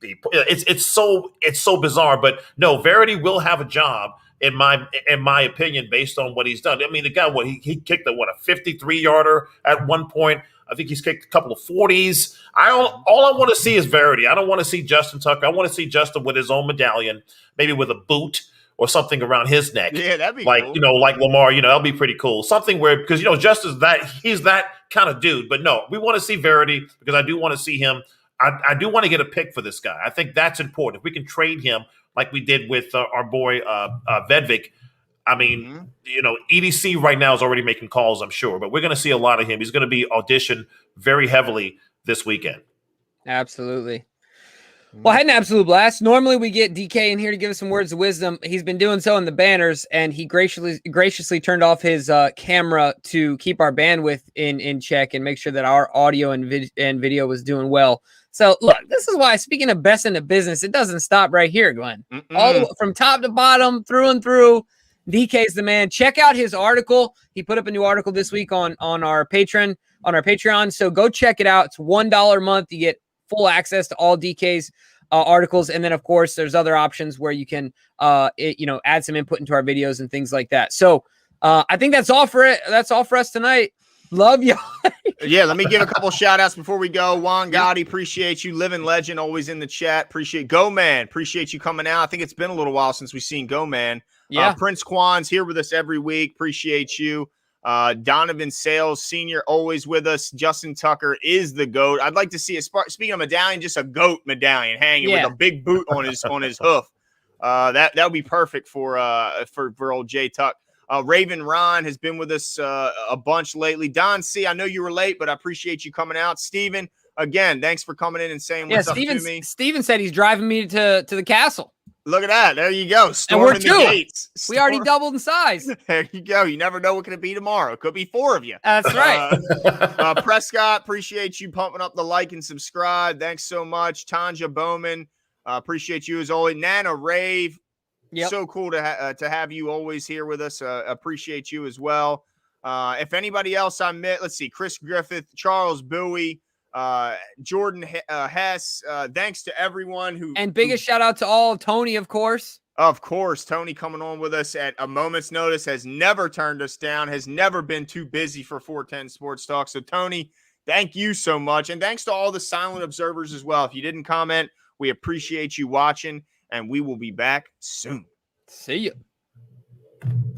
S3: It's so bizarre, but no, Verity will have a job in my opinion based on what he's done. I mean, the guy, he kicked a 53-yarder at one point. I think he's kicked a couple of 40s. All I want to see is Verity. I don't want to see Justin Tucker. I want to see Justin with his own medallion, maybe with a boot or something around his neck.
S2: Yeah, that'd be
S3: like
S2: cool.
S3: Like Lamar. That'll be pretty cool. Something where, because Justin's he's that kind of dude. But no, we want to see Verity because I do want to see him. I do want to get a pick for this guy. I think that's important. If we can trade him like we did with our boy Vedvik, I mean, EDC right now is already making calls, I'm sure, but we're going to see a lot of him. He's going to be auditioned very heavily this weekend.
S1: Absolutely. Well, I had an absolute blast. Normally we get DK in here to give us some words of wisdom. He's been doing so in the banners, and he graciously turned off his camera to keep our bandwidth in check and make sure that our audio and video was doing well. So, look, this is why, speaking of best in the business, it doesn't stop right here, Glenn. All the way, from top to bottom, through and through, DK's the man. Check out his article. He put up a new article this week on our Patreon. So go check it out. It's $1 a month. You get full access to all DK's articles. And then, of course, there's other options where you can, add some input into our videos and things like that. So I think that's all for it. That's all for us tonight. Love you.
S2: Yeah, let me give a couple shout outs before we go. Juan Gotti, appreciate you. Living Legend, always in the chat. Appreciate Go Man. Appreciate you coming out. I think it's been a little while since we've seen Go Man.
S1: Yeah.
S2: Prince Kwan's here with us every week. Appreciate you. Donovan Sales Sr. always with us. Justin Tucker is the GOAT. I'd like to see, speaking of medallion, just a GOAT medallion hanging with a big boot on his hoof. That would be perfect for old J Tuck. Raven Ron has been with us a bunch lately. Don C., I know you were late, but I appreciate you coming out. Steven, again, thanks for coming in and saying what's up to me.
S1: Steven said he's driving me to the castle.
S2: Look at that. There you go.
S1: Storming the gates. We already doubled in size.
S2: There you go. You never know what could be tomorrow. It could be 4 of you.
S1: That's right.
S2: Prescott, appreciate you pumping up the like and subscribe. Thanks so much. Tanja Bowman, appreciate you as always. Nana Rave, so cool to have you always here with us. Appreciate you as well. If anybody else I met, let's see, Chris Griffith, Charles Bowie, Jordan Hess. Thanks to everyone who.
S1: And biggest shout out to all of Tony, of course.
S2: Of course, Tony coming on with us at a moment's notice, has never turned us down, has never been too busy for 410 Sports Talk. So, Tony, thank you so much. And thanks to all the silent observers as well. If you didn't comment, we appreciate you watching, and we will be back soon.
S1: See you.